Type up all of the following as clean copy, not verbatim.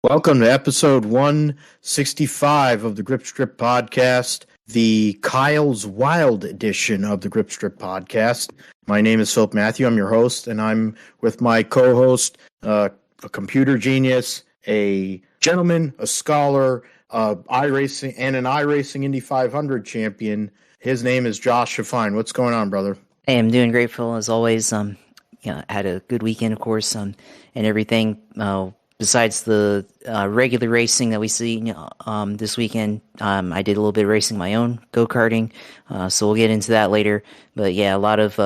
Welcome to episode 165 of the Grip Strip podcast, the Kyle's Wild edition of the Grip Strip podcast. My name is Philip Matthew. I'm your host, and I'm with my co-host, a computer genius, a gentleman, a scholar, iRacing, and an iRacing Indy 500 champion. His name is Josh Shafine. What's going on, brother? Hey, I'm doing great, Phil, as always. Had a good weekend, of course, and everything. Besides the regular racing that we see this weekend, I did a little bit of racing my own, go-karting, so we'll get into that later. But yeah, a lot of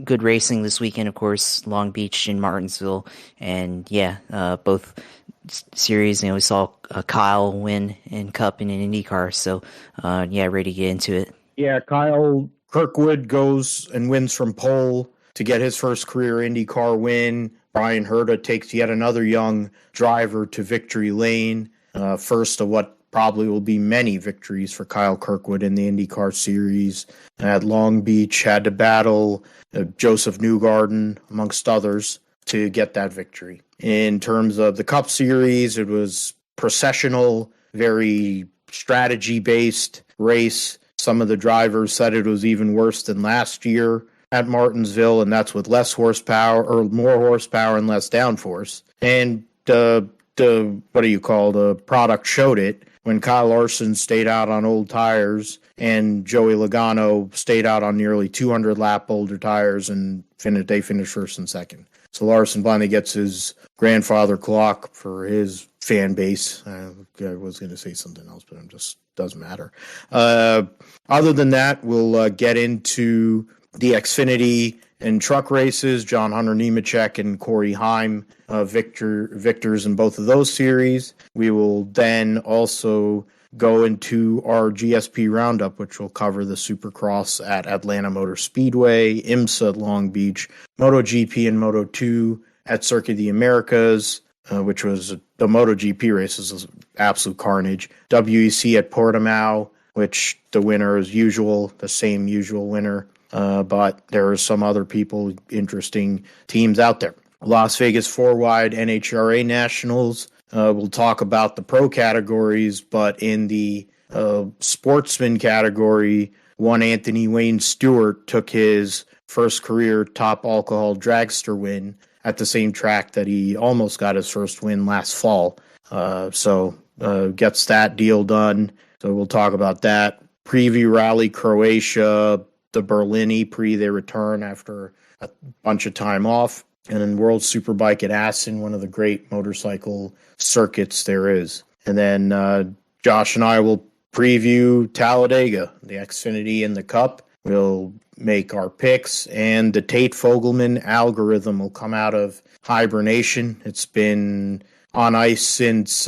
good racing this weekend, of course, Long Beach and Martinsville, and yeah, both series. We saw Kyle win in Cup and in IndyCar, so yeah, ready to get into it. Yeah, Kyle Kirkwood goes and wins from pole to get his first career IndyCar win. Brian Herta takes yet another young driver to victory lane, first of what probably will be many victories for Kyle Kirkwood in the IndyCar series. At Long Beach, had to battle Joseph Newgarden, amongst others, to get that victory. In terms of the Cup series, it was processional, very strategy-based race. Some of the drivers said it was even worse than last year at Martinsville, and that's with less horsepower or more horsepower and less downforce. And the product showed it when Kyle Larson stayed out on old tires and Joey Logano stayed out on nearly 200 lap older tires, and they finished first and second. So Larson finally gets his grandfather clock for his fan base. I was going to say something else, but it just doesn't matter. Other than that, we'll get into the Xfinity and truck races. John Hunter Nemechek and Corey Heim, victors in both of those series. We will then also go into our GSP roundup, which will cover the Supercross at Atlanta Motor Speedway, IMSA at Long Beach, MotoGP and Moto2 at Circuit of the Americas, which was the MotoGP races was absolute carnage. WEC at Portimao, which the winner is the same usual winner. But there are some other interesting teams out there. Las Vegas 4-wide NHRA Nationals. We'll talk about the pro categories, but in the sportsman category, one Anthony Wayne Stewart took his first career top alcohol dragster win at the same track that he almost got his first win last fall. So gets that deal done. So we'll talk about that. Preview Rally Croatia, the Berlin Prix, they return after a bunch of time off. And then World Superbike at Assen, one of the great motorcycle circuits there is. And then Josh and I will preview Talladega, the Xfinity and the Cup. We'll make our picks, and the Tate Fogelman algorithm will come out of hibernation. It's been on ice since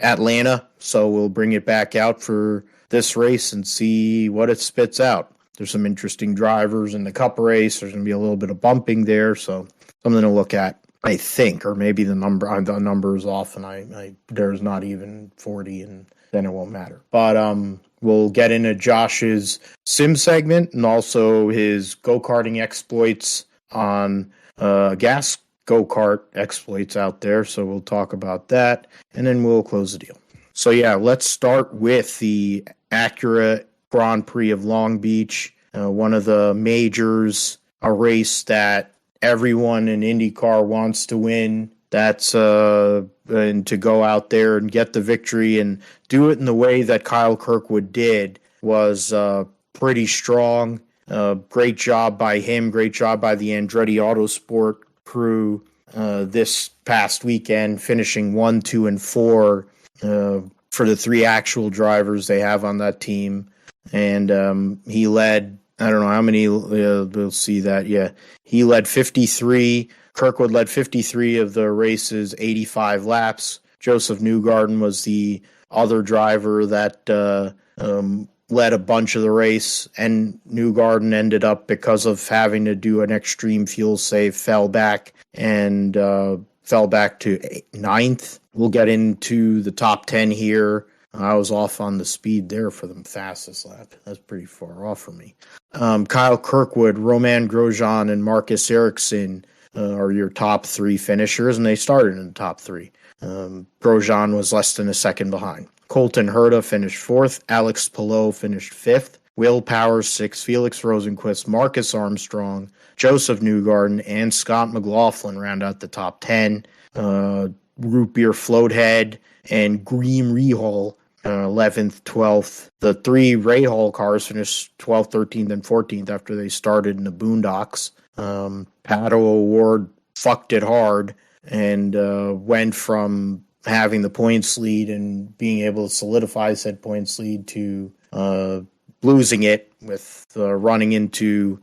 Atlanta, so we'll bring it back out for this race and see what it spits out. There's some interesting drivers in the Cup race. There's going to be a little bit of bumping there, so something to look at, I think. Or maybe the number is off, and there's not even 40, and then it won't matter. But we'll get into Josh's sim segment and also his go-karting exploits on gas go-kart exploits out there. So we'll talk about that, and then we'll close the deal. So yeah, let's start with the Acura Grand Prix of Long Beach, one of the majors, a race that everyone in IndyCar wants to win. That's and to go out there and get the victory and do it in the way that Kyle Kirkwood did was pretty strong. Great job by him. Great job by the Andretti Autosport crew this past weekend, finishing 1, 2, and 4 for the 3 actual drivers they have on that team. And he led, I don't know how many, we'll see that, yeah. He led 53. Kirkwood led 53 of the race's 85 laps. Joseph Newgarden was the other driver that led a bunch of the race, and Newgarden ended up, because of having to do an extreme fuel save, fell back to 9th. We'll get into the top 10 here. I was off on the speed there for the fastest lap. That's pretty far off for me. Kyle Kirkwood, Romain Grosjean, and Marcus Ericsson are your top 3 finishers, and they started in the top 3. Grosjean was less than a second behind. Colton Herta finished fourth. Alex Palou finished fifth. Will Powers sixth. Felix Rosenquist, Marcus Armstrong, Joseph Newgarden, and Scott McLaughlin round out the top 10. Root Beer Floathead and Green Rehal 11th, 12th. The three Rahal cars finished 12th, 13th, and 14th after they started in the boondocks. Pato O'Ward fucked it hard and went from having the points lead and being able to solidify said points lead to losing it with running into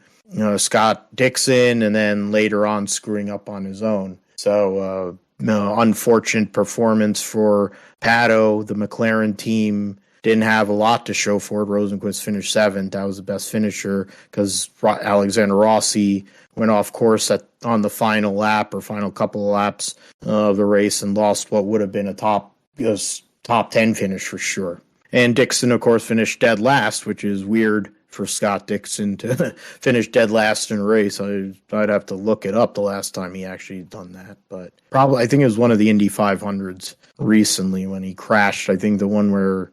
Scott Dixon and then later on screwing up on his own. So unfortunate performance for Pato. The McLaren team didn't have a lot to show for it. Rosenquist finished seventh. That was the best finisher because Alexander Rossi went off course on the final lap or final couple of laps of the race and lost what would have been a top 10 finish for sure. And Dixon, of course, finished dead last, which is weird for Scott Dixon to finish dead last in a race. I'd have to look it up the last time he actually done that. But probably, I think it was one of the Indy 500s recently when he crashed. I think the one where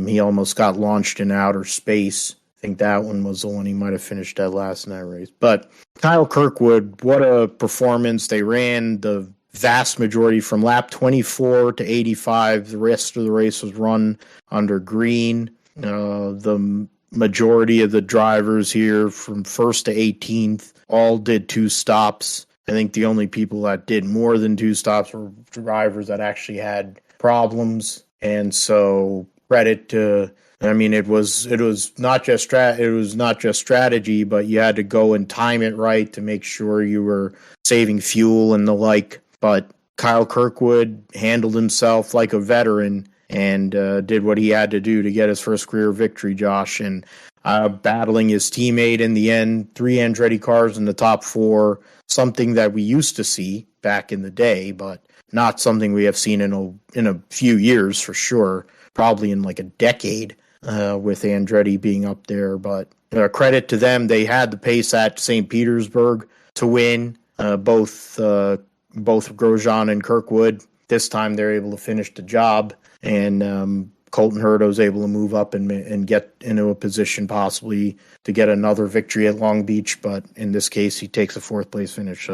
he almost got launched in outer space. I think that one was the one he might have finished dead last in that race. But Kyle Kirkwood, what a performance. They ran the vast majority from lap 24 to 85. The rest of the race was run under green. The majority of the drivers here from 1st to 18th all did 2 stops. I think the only people that did more than 2 stops were drivers that actually had problems. And so credit to, I mean, it was not just strategy, but you had to go and time it right to make sure you were saving fuel and the like. But Kyle Kirkwood handled himself like a veteran and did what he had to do to get his first career victory, Josh. And battling his teammate in the end, 3 Andretti cars in the top 4, something that we used to see back in the day, but not something we have seen in a few years for sure, probably in like a decade with Andretti being up there. But credit to them, they had the pace at St. Petersburg to win, both Grosjean and Kirkwood. This time they're able to finish the job, and Colton Herta was able to move up and get into a position possibly to get another victory at Long Beach, but in this case he takes a 4th place finish.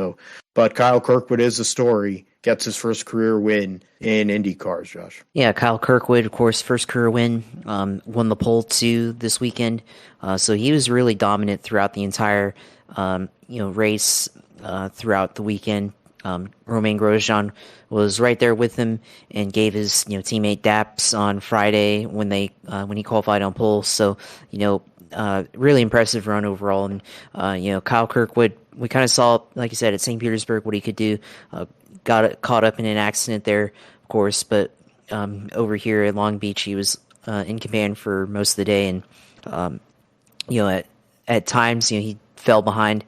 But Kyle Kirkwood is the story, gets his first career win in IndyCars, Josh. Yeah, Kyle Kirkwood, of course, first career win, won the pole too this weekend, so he was really dominant throughout the entire race throughout the weekend. Romain Grosjean was right there with him and gave his teammate daps on Friday when he qualified on pole. So really impressive run overall. And Kyle Kirkwood, we kind of saw, like you said, at St. Petersburg what he could do. Got caught up in an accident there, of course, but over here at Long Beach he was in command for most of the day, and at times he fell behind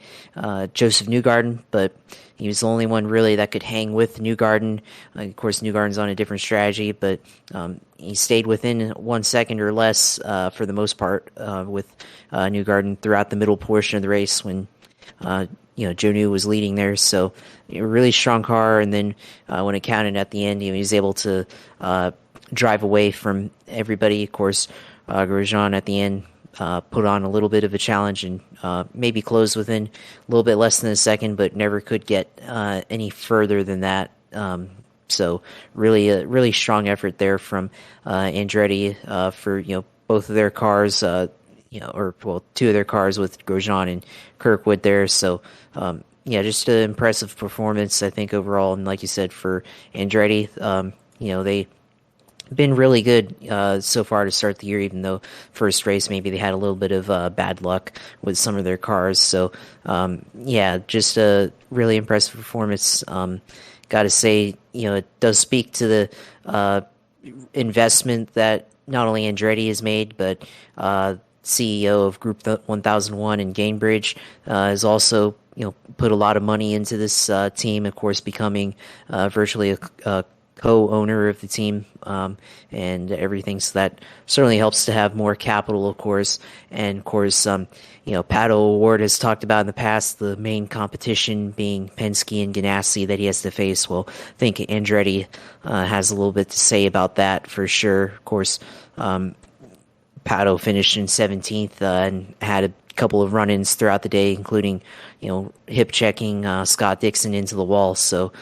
Joseph Newgarden, but he was the only one really that could hang with Newgarden. Of course, Newgarden's on a different strategy, but he stayed within 1 second or less for the most part with Newgarden throughout the middle portion of the race when Joe New was leading there. So a really strong car, and then when it counted at the end, he was able to drive away from everybody. Of course, Grosjean at the end put on a little bit of a challenge and maybe closed within a little bit less than a second, but never could get any further than that. So really strong effort there from Andretti for both of their cars, two of their cars with Grosjean and Kirkwood there. So just an impressive performance, I think, overall. And like you said, for Andretti, they been really good so far to start the year, even though first race maybe they had a little bit of bad luck with some of their cars. So just a really impressive performance. Got to say, it does speak to the investment that not only Andretti has made, but CEO of Group 1001 and Gainbridge has also put a lot of money into this team. Of course, becoming virtually a co-owner of the team, and everything. So that certainly helps to have more capital, of course. And of course, Pato O'Ward has talked about in the past the main competition being Penske and Ganassi that he has to face. Well, I think Andretti has a little bit to say about that for sure. Of course, Pato finished in 17th and had a couple of run-ins throughout the day, including, hip checking Scott Dixon into the wall. So,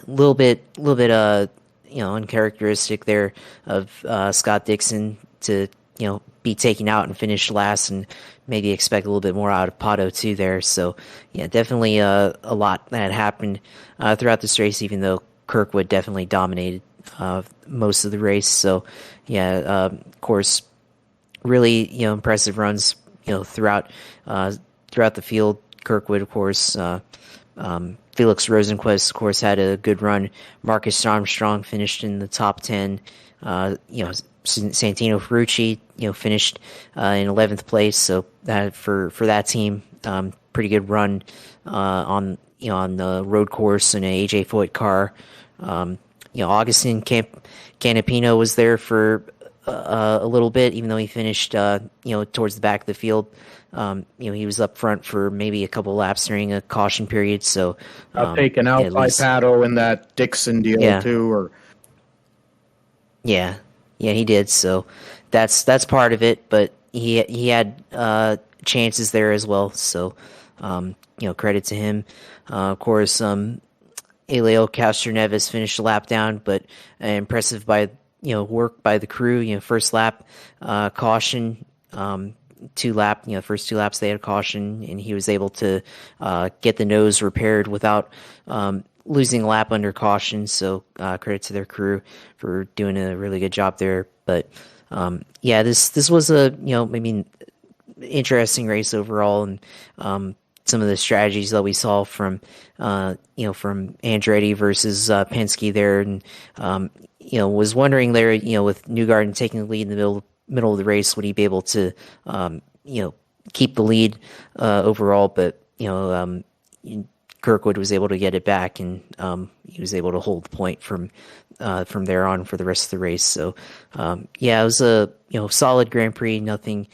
little bit, uncharacteristic there of Scott Dixon to, be taken out and finish last, and maybe expect a little bit more out of Pato too there. So, yeah, definitely a lot that happened throughout this race, even though Kirkwood definitely dominated most of the race. So, yeah, of course, really, impressive runs, throughout the field. Kirkwood, of course, Felix Rosenquist, of course, had a good run. Marcus Armstrong finished in the top 10. Santino Ferrucci, finished in 11th place. So that for that team, pretty good run on the road course in an AJ Foyt car. Augustin Canapino was there for a little bit, even though he finished towards the back of the field. He was up front for maybe a couple laps during a caution period. So taken out by Pato in that Dixon deal too, or yeah, he did. So that's part of it. But he had chances there as well. So credit to him. Of course, Elio Castroneves finished a lap down, but impressive by work by the crew. First lap caution. First two laps they had a caution, and he was able to get the nose repaired without losing a lap under caution. So credit to their crew for doing a really good job there. But this was interesting race overall, and some of the strategies that we saw from Andretti versus Penske there, and was wondering there, with Newgarden taking the lead in the middle of the race, would he be able to keep the lead overall? But Kirkwood was able to get it back, and he was able to hold the point from there on for the rest of the race. So it was a solid Grand Prix. Nothing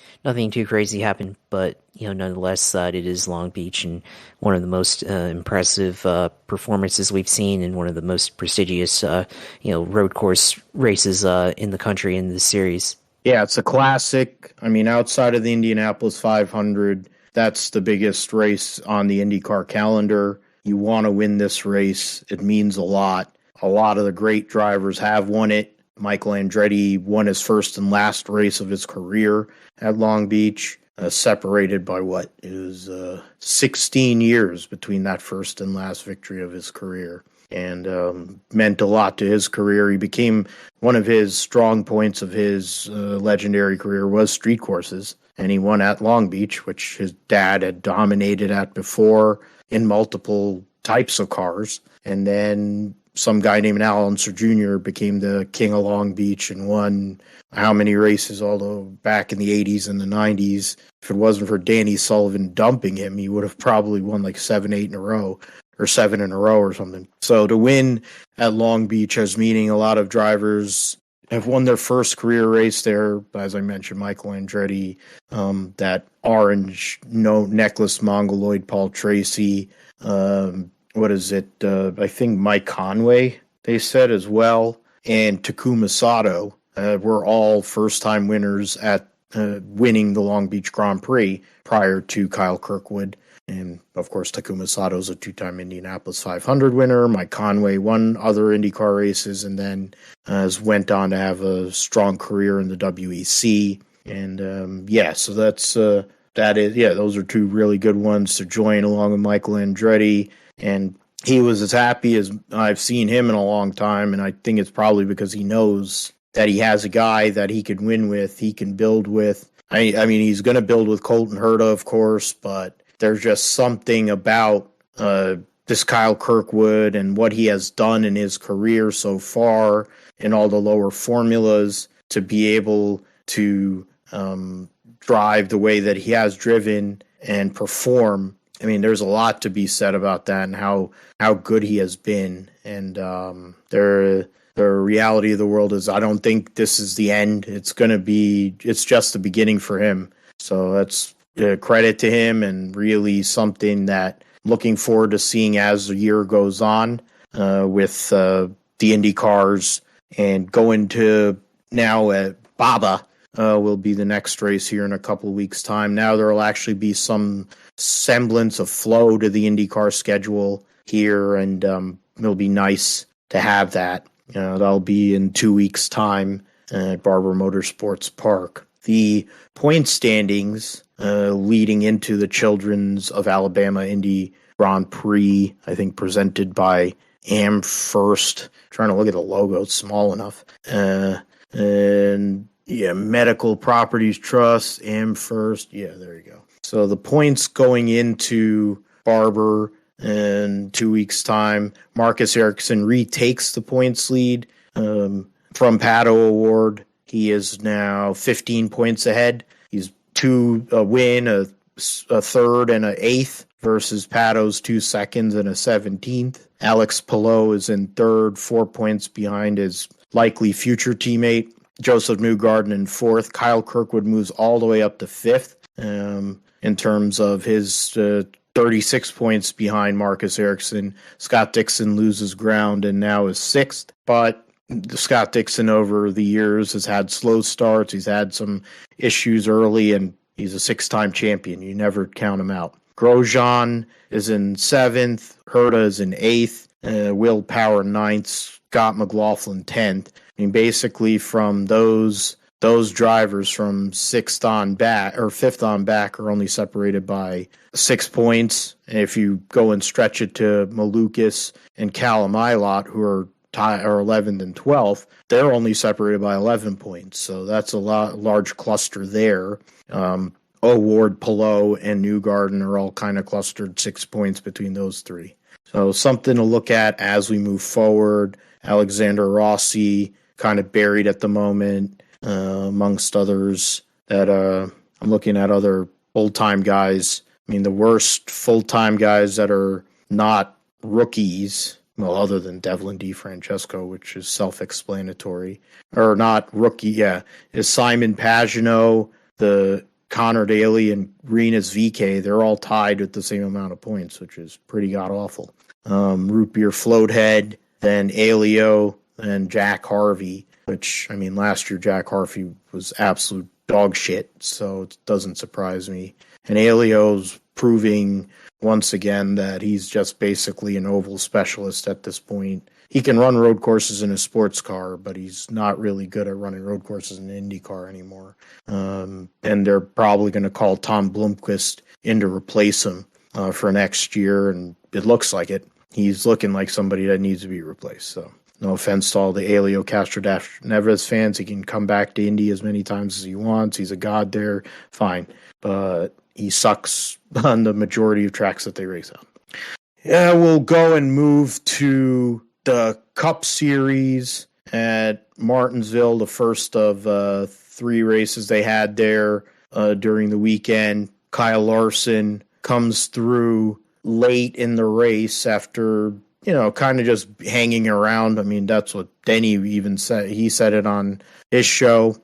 too crazy happened, but nonetheless, it is Long Beach, and one of the most impressive performances we've seen, and one of the most prestigious road course races in the country in this series. Yeah, it's a classic. I mean, outside of the Indianapolis 500, that's the biggest race on the IndyCar calendar. You want to win this race. It means a lot. A lot of the great drivers have won it. Michael Andretti won his first and last race of his career at Long Beach, separated by 16 years between that first and last victory of his career. And meant a lot to his career. He became one of his strong points of his legendary career was street courses, and he won at Long Beach, which his dad had dominated at before in multiple types of cars. And then some guy named Al Unser Jr. became the king of Long Beach and won how many races, although back in the 80s and the 90s, if it wasn't for Danny Sullivan dumping him, he would have probably won like 7 in a row or something. So to win at Long Beach has meaning. A lot of drivers have won their first career race there. As I mentioned, Michael Andretti, that orange necklace mongoloid Paul Tracy, I think Mike Conway, they said as well, and Takuma Sato were all first-time winners at winning the Long Beach Grand Prix prior to Kyle Kirkwood. And, of course, Takuma Sato's a two-time Indianapolis 500 winner. Mike Conway won other IndyCar races and then went on to have a strong career in the WEC. And, so those are two really good ones to join along with Michael Andretti. And he was as happy as I've seen him in a long time, and I think it's probably because he knows that he has a guy that he can win with, he can build with. I mean, he's going to build with Colton Herta, of course, but there's just something about this Kyle Kirkwood and what he has done in his career so far in all the lower formulas to be able to drive the way that he has driven and perform I mean, there's a lot to be said about that and how good he has been. And the reality of the world is I don't think this is the end. It's just the beginning for him. So that's credit to him, and really something that I'm looking forward to seeing as the year goes on with the Indy cars, and going to now at Baba will be the next race here in a couple of weeks' time. Now there will actually be some semblance of flow to the IndyCar schedule here, and it'll be nice to have that. That'll be in 2 weeks' time at Barber Motorsports Park. The point standings leading into the Children's of Alabama Indy Grand Prix, I think presented by First. Trying to look at the logo, it's small enough. And yeah, Medical Properties Trust, First. Yeah, there you go. So the points going into Barber in 2 weeks' time, Marcus Ericsson retakes the points lead from Pato O'Ward. He is now 15 points ahead. He's a win, a third, and an eighth versus Pato's 2 seconds and a 17th. Alex Palou is in third, 4 points behind his likely future teammate. Joseph Newgarden in fourth. Kyle Kirkwood moves all the way up to fifth in terms of his 36 points behind Marcus Ericsson. Scott Dixon loses ground and now is sixth. But Scott Dixon over the years has had slow starts. He's had some issues early, and he's a six-time champion. You never count him out. Grosjean is in seventh. Herta is in eighth. Will Power ninth. Scott McLaughlin 10th. I mean, basically from those drivers from fifth on back are only separated by 6 points. And if you go and stretch it to Malukas and Callum Ilott, who are 11th and 12th, they're only separated by 11 points. So that's a large cluster there. O'Ward, Palou, and Newgarden are all kind of clustered 6 points between those three. So something to look at as we move forward. Alexander Rossi kind of buried at the moment, amongst others that I'm looking at other full-time guys. I mean, the worst full-time guys that are not rookies, well, other than Devlin DeFrancesco, which is self-explanatory, or not rookie, is Simon Pagenaud, the Connor Daly, and Rinus VeeKay. They're all tied with the same amount of points, which is pretty god-awful. Root Beer Floathead, then Alio, and Jack Harvey, which, I mean, last year Jack Harvey was absolute dog shit, so it doesn't surprise me. And Alio's proving once again that he's just basically an oval specialist at this point. He can run road courses in a sports car, but he's not really good at running road courses in an IndyCar anymore. And they're probably going to call Tom Blomqvist in to replace him for next year, and it looks like it. He's looking like somebody that needs to be replaced. So no offense to all the Helio Castro Neves fans. He can come back to Indy as many times as he wants. He's a god there. Fine. But he sucks on the majority of tracks that they race on. Yeah, we'll go and move to the Cup Series at Martinsville, the first of 3 races they had there during the weekend. Kyle Larson comes through late in the race after, kind of just hanging around. I mean, that's what Denny even said. He said it on his show.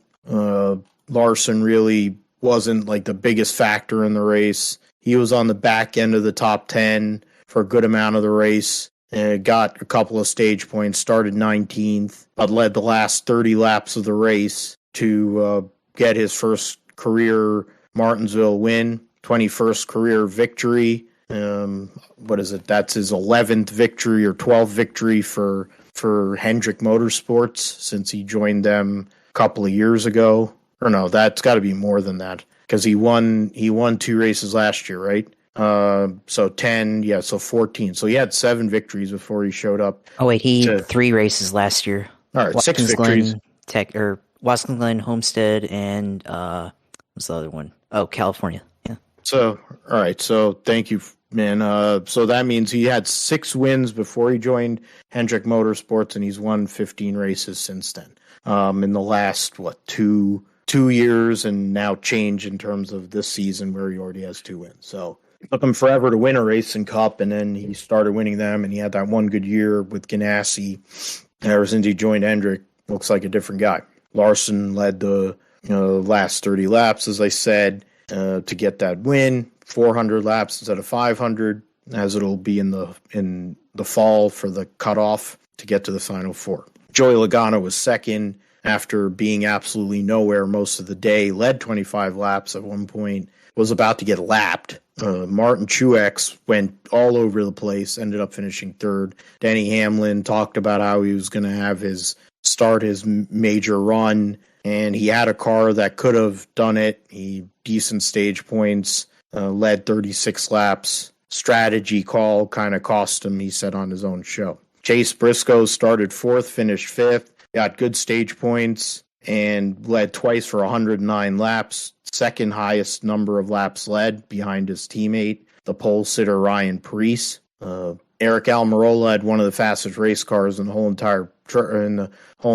Larson really wasn't like the biggest factor in the race. He was on the back end of the top 10 for a good amount of the race. Got a couple of stage points, started 19th, but led the last 30 laps of the race to get his first career Martinsville win, 21st career victory. What is it? That's his 11th victory or 12th victory for Hendrick Motorsports since he joined them a couple of years ago. Or no, that's got to be more than that because he won 2 races last year, right? So 10, so 14. So he had 7 victories before he showed up. Oh wait, he had 3 races last year. All right, Watkins 6 victories. Watkins Glen, Homestead, and what's the other one? Oh, California. Yeah. So all right, so thank you, man. So that means he had 6 wins before he joined Hendrick Motorsports, and he's won 15 races since then. In the last 2 years, and now change in terms of this season where he already has 2 wins. So Took him forever to win a racing cup, and then he started winning them, and he had that one good year with Ganassi. And ever since he joined Hendrick, looks like a different guy. Larson led the last 30 laps, as I said, to get that win. 400 laps instead of 500, as it'll be in the fall for the cutoff to get to the Final Four. Joey Logano was second after being absolutely nowhere most of the day, led 25 laps at one point, was about to get lapped. Martin Truex went all over the place, ended up finishing third. Denny Hamlin talked about how he was going to have his major run, and he had a car that could have done it. Decent stage points, led 36 laps. Strategy call kind of cost him, he said on his own show. Chase Briscoe started fourth, finished fifth, got good stage points, and led twice for 109 laps. Second highest number of laps led behind his teammate, the pole sitter Ryan Preece. Eric Almirola had one of the fastest race cars in the whole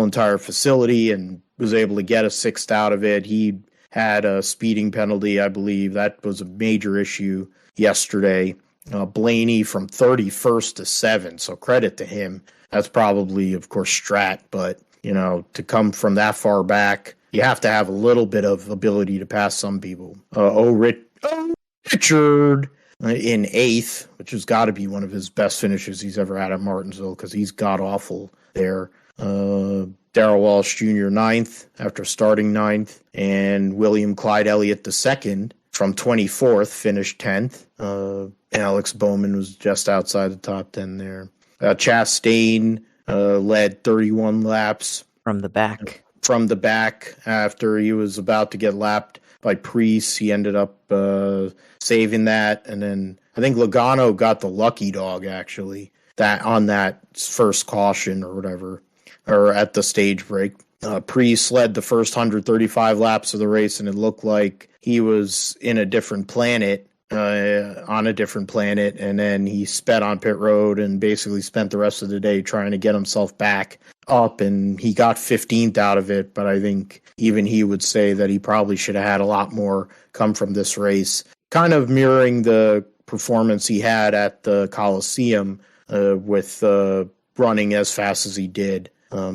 entire facility and was able to get a sixth out of it. He had a speeding penalty, I believe. That was a major issue yesterday. Blaney from 31st to 7th, so credit to him. That's probably, of course, strat, but, to come from that far back, you have to have a little bit of ability to pass some people. Richard in 8th, which has got to be one of his best finishes he's ever had at Martinsville because he's god-awful there. Darrell Walsh Jr. 9th after starting 9th, and William Clyde Elliott II from 24th finished 10th. Alex Bowman was just outside the top 10 there. Chastain led 31 laps. From the back after he was about to get lapped by Preece. He ended up saving that. And then I think Logano got the lucky dog, actually, that on that first caution or whatever, or at the stage break. Preece led the first 135 laps of the race, and it looked like he was in a different planet, on a different planet, and then he sped on pit road and basically spent the rest of the day trying to get himself back up, and he got 15th out of it, but I think even he would say that he probably should have had a lot more come from this race, kind of mirroring the performance he had at the Coliseum with running as fast as he did.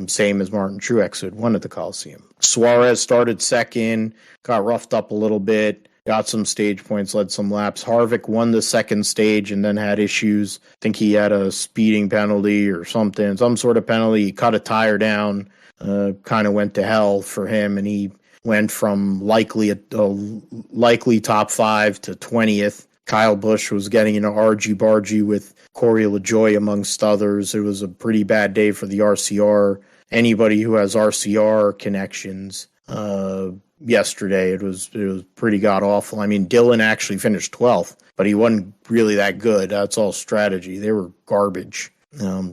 Same as Martin Truex, who had won at the Coliseum. Suarez started second, got roughed up a little bit, got some stage points, led some laps. Harvick won the second stage and then had issues. I think he had a speeding penalty or something, some sort of penalty. He cut a tire down, kind of went to hell for him, and he went from likely top 5 to 20th. Kyle Busch was getting into argy-bargy with Corey LaJoie, amongst others. It was a pretty bad day for the RCR. Anybody who has RCR connections yesterday, it was pretty god-awful. I mean, Dillon actually finished 12th, but he wasn't really that good. That's all strategy. They were garbage.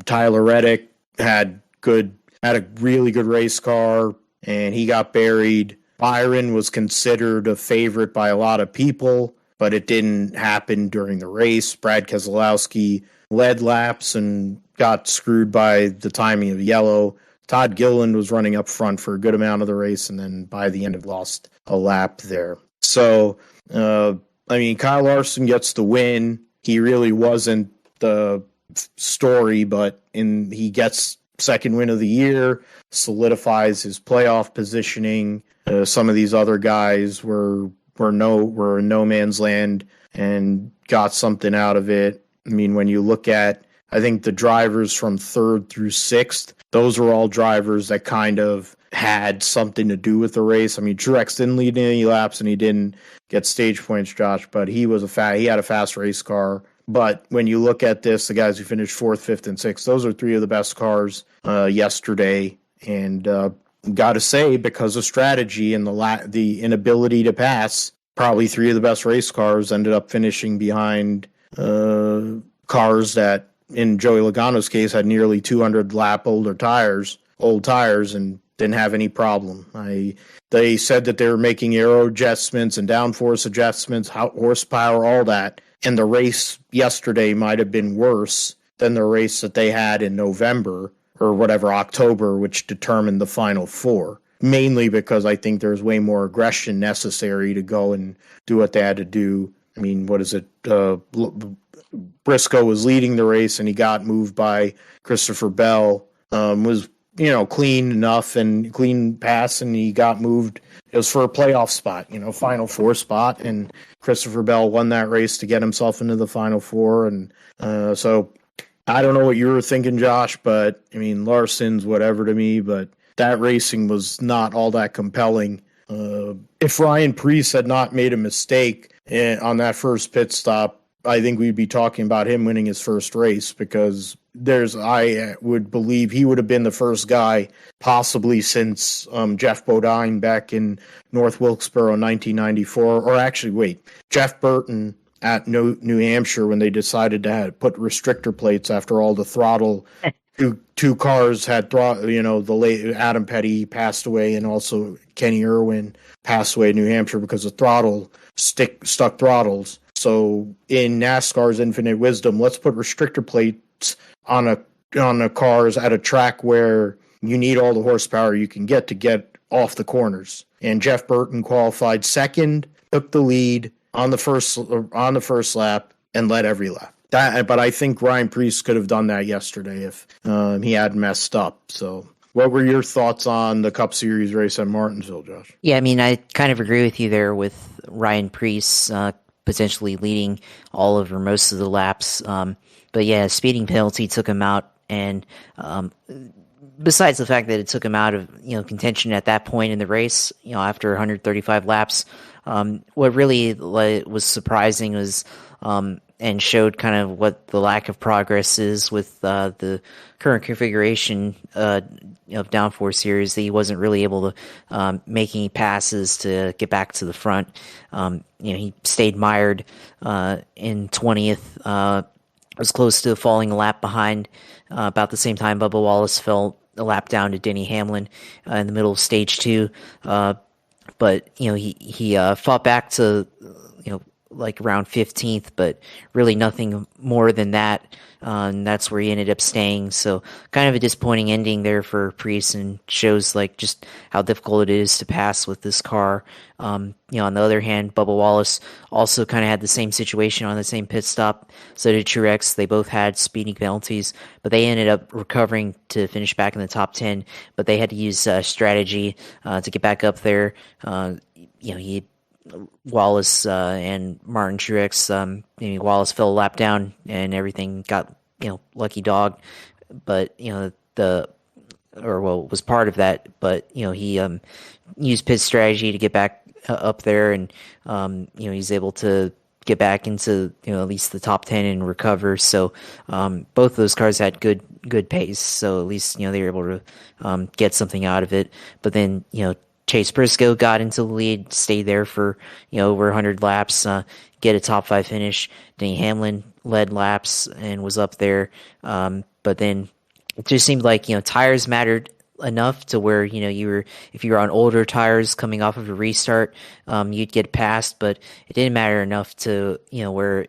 Tyler Reddick had a really good race car, and he got buried. Byron was considered a favorite by a lot of people, but it didn't happen during the race. Brad Keselowski led laps and got screwed by the timing of yellow. Todd Gilliland was running up front for a good amount of the race, and then by the end it lost a lap there. So, Kyle Larson gets the win. He really wasn't the story, but he gets second win of the year, solidifies his playoff positioning. Some of these other guys were in no man's land and got something out of it. I mean, when you look at, I think the drivers from 3rd through 6th, those were all drivers that kind of had something to do with the race. I mean, Truex didn't lead any laps and he didn't get stage points, Josh, but he had a fast race car. But when you look at this, the guys who finished 4th, 5th, and 6th, those are 3 of the best cars yesterday. And got to say, because of strategy and the inability to pass, probably 3 of the best race cars ended up finishing behind cars that, in Joey Logano's case, had nearly 200 lap old tires, and didn't have any problem. They said that they were making aero adjustments and downforce adjustments, horsepower, all that. And the race yesterday might have been worse than the race that they had in November or whatever, October, which determined the Final Four. Mainly because I think there's way more aggression necessary to go and do what they had to do I mean, what is it? Briscoe was leading the race and he got moved by Christopher Bell. Was, clean enough and clean pass, and he got moved. It was for a playoff spot, Final Four spot, and Christopher Bell won that race to get himself into the Final Four. And so I don't know what you were thinking, Josh, but I mean, Larson's whatever to me, but that racing was not all that compelling. If Ryan Preece had not made a mistake on that first pit stop, I think we'd be talking about him winning his first race, because I would believe he would have been the first guy possibly since Jeff Bodine back in North Wilkesboro in 1994, or actually, wait, Jeff Burton at New Hampshire when they decided to put restrictor plates after all the throttle. Two cars had the late Adam Petty passed away, and also Kenny Irwin passed away in New Hampshire because of stuck throttles. So in NASCAR's infinite wisdom, let's put restrictor plates on the cars at a track where you need all the horsepower you can get to get off the corners. And Jeff Burton qualified second, took the lead on the first lap, and led every lap. But I think Ryan Preece could have done that yesterday if he hadn't messed up. So what were your thoughts on the Cup Series race at Martinsville, Josh? Yeah, I mean, I kind of agree with you there with Ryan Preece potentially leading all of or most of the laps. But yeah, speeding penalty took him out. And besides the fact that it took him out of contention at that point in the race, after 135 laps, what really was surprising was and showed kind of what the lack of progress is with the current configuration of downforce series, that he wasn't really able to make any passes to get back to the front. He stayed mired in 20th, was close to falling a lap behind. About the same time, Bubba Wallace fell a lap down to Denny Hamlin in the middle of stage 2. But he fought back to like around 15th, but really nothing more than that. And that's where he ended up staying. So kind of a disappointing ending there for Preece, and shows like just how difficult it is to pass with this car. On the other hand, Bubba Wallace also kind of had the same situation on the same pit stop. So did Truex. They both had speeding penalties, but they ended up recovering to finish back in the top 10. But they had to use strategy to get back up there. Wallace and Martin Truex, Wallace fell a lap down and everything got, lucky dog, but, was part of that, but, he used pit strategy to get back up there, and, he's able to get back into, at least the top 10 and recover. So both those cars had good pace, so at least, they were able to get something out of it. But then, Chase Briscoe got into the lead, stayed there for over 100 laps, get a top 5 finish. Denny Hamlin led laps and was up there, but then it just seemed like tires mattered enough to where if you were on older tires coming off of a restart, you'd get past, but it didn't matter enough to where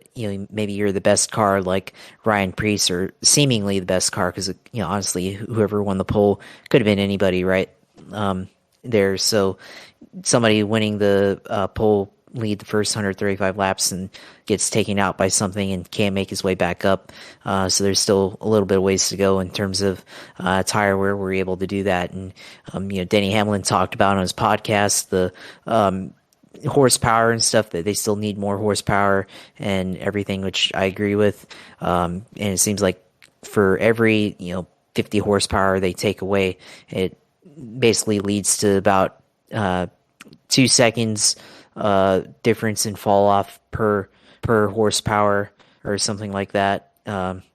maybe you're the best car like Ryan Preece, or seemingly the best car, because honestly whoever won the pole could have been anybody, right? There, so somebody winning the pole lead the first 135 laps and gets taken out by something and can't make his way back up. So there's still a little bit of ways to go in terms of tire wear. We're able to do that, and Denny Hamlin talked about on his podcast the horsepower and stuff, that they still need more horsepower and everything, which I agree with. And it seems like for every 50 horsepower they take away, it basically leads to about 2 seconds difference in fall off per horsepower or something like that,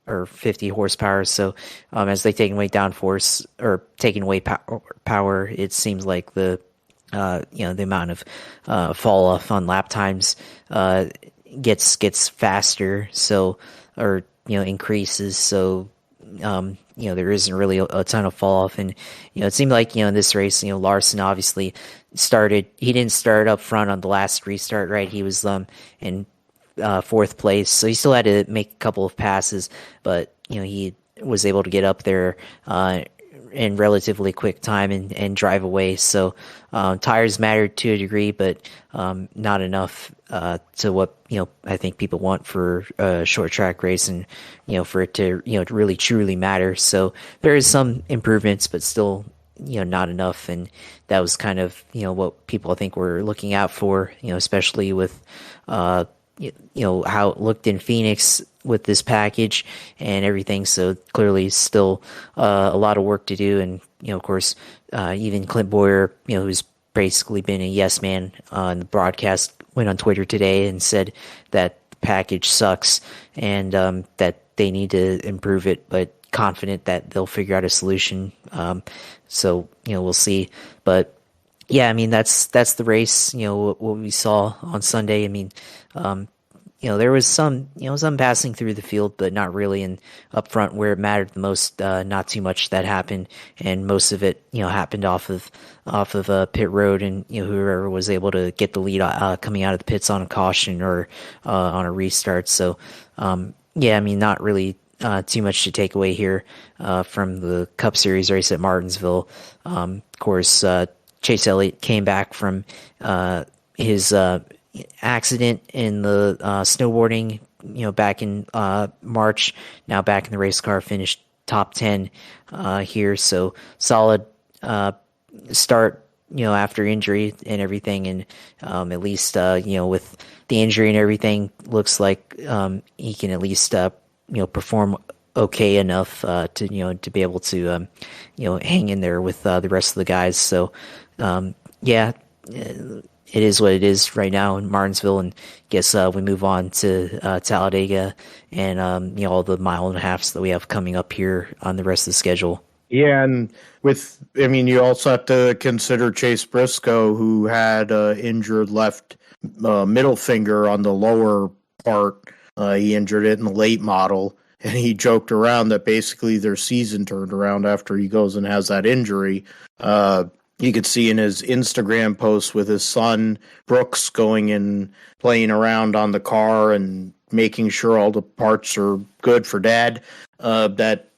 or 50 horsepower. So as they take away downforce or taking away power, it seems like the amount of fall off on lap times gets faster, so or increases. So there isn't really a ton of fall off, and it seemed like in this race, Larson obviously he didn't start up front on the last restart, right? He was in 4th place, so he still had to make a couple of passes, but he was able to get up there in relatively quick time and drive away. So tires mattered to a degree, but not enough to what I think people want for a short track race, and for it to to really truly matter. So there is some improvements, but still not enough, and that was kind of what people I think were looking out for, especially with how it looked in Phoenix with this package and everything. So clearly still a lot of work to do. And, of course, even Clint Boyer, who's basically been a yes man on the broadcast, went on Twitter today and said that the package sucks and that they need to improve it, but confident that they'll figure out a solution. So, we'll see. But yeah, I mean, that's the race, what we saw on Sunday. I mean, there was some passing through the field, but not really. And up front where it mattered the most, not too much that happened. And most of it, happened off of pit road, and, whoever was able to get the lead, coming out of the pits on a caution or, on a restart. So, yeah, I mean, not really, too much to take away here, from the Cup Series race at Martinsville. Of course, Chase Elliott came back from, his, accident in the snowboarding, back in March. Now back in the race car, finished top 10 here. So solid start, after injury and everything. And at least, with the injury and everything, looks like he can at least, perform okay enough to be able to, hang in there with the rest of the guys. So, yeah. It is what it is right now in Martinsville, and guess we move on to Talladega and all the mile and a halves that we have coming up here on the rest of the schedule. Yeah, and you also have to consider Chase Briscoe, who had injured left middle finger on the lower part. He injured it in the late model, and he joked around that basically their season turned around after he goes and has that injury. You could see in his Instagram post with his son, Brooks, going and playing around on the car and making sure all the parts are good for Dad, that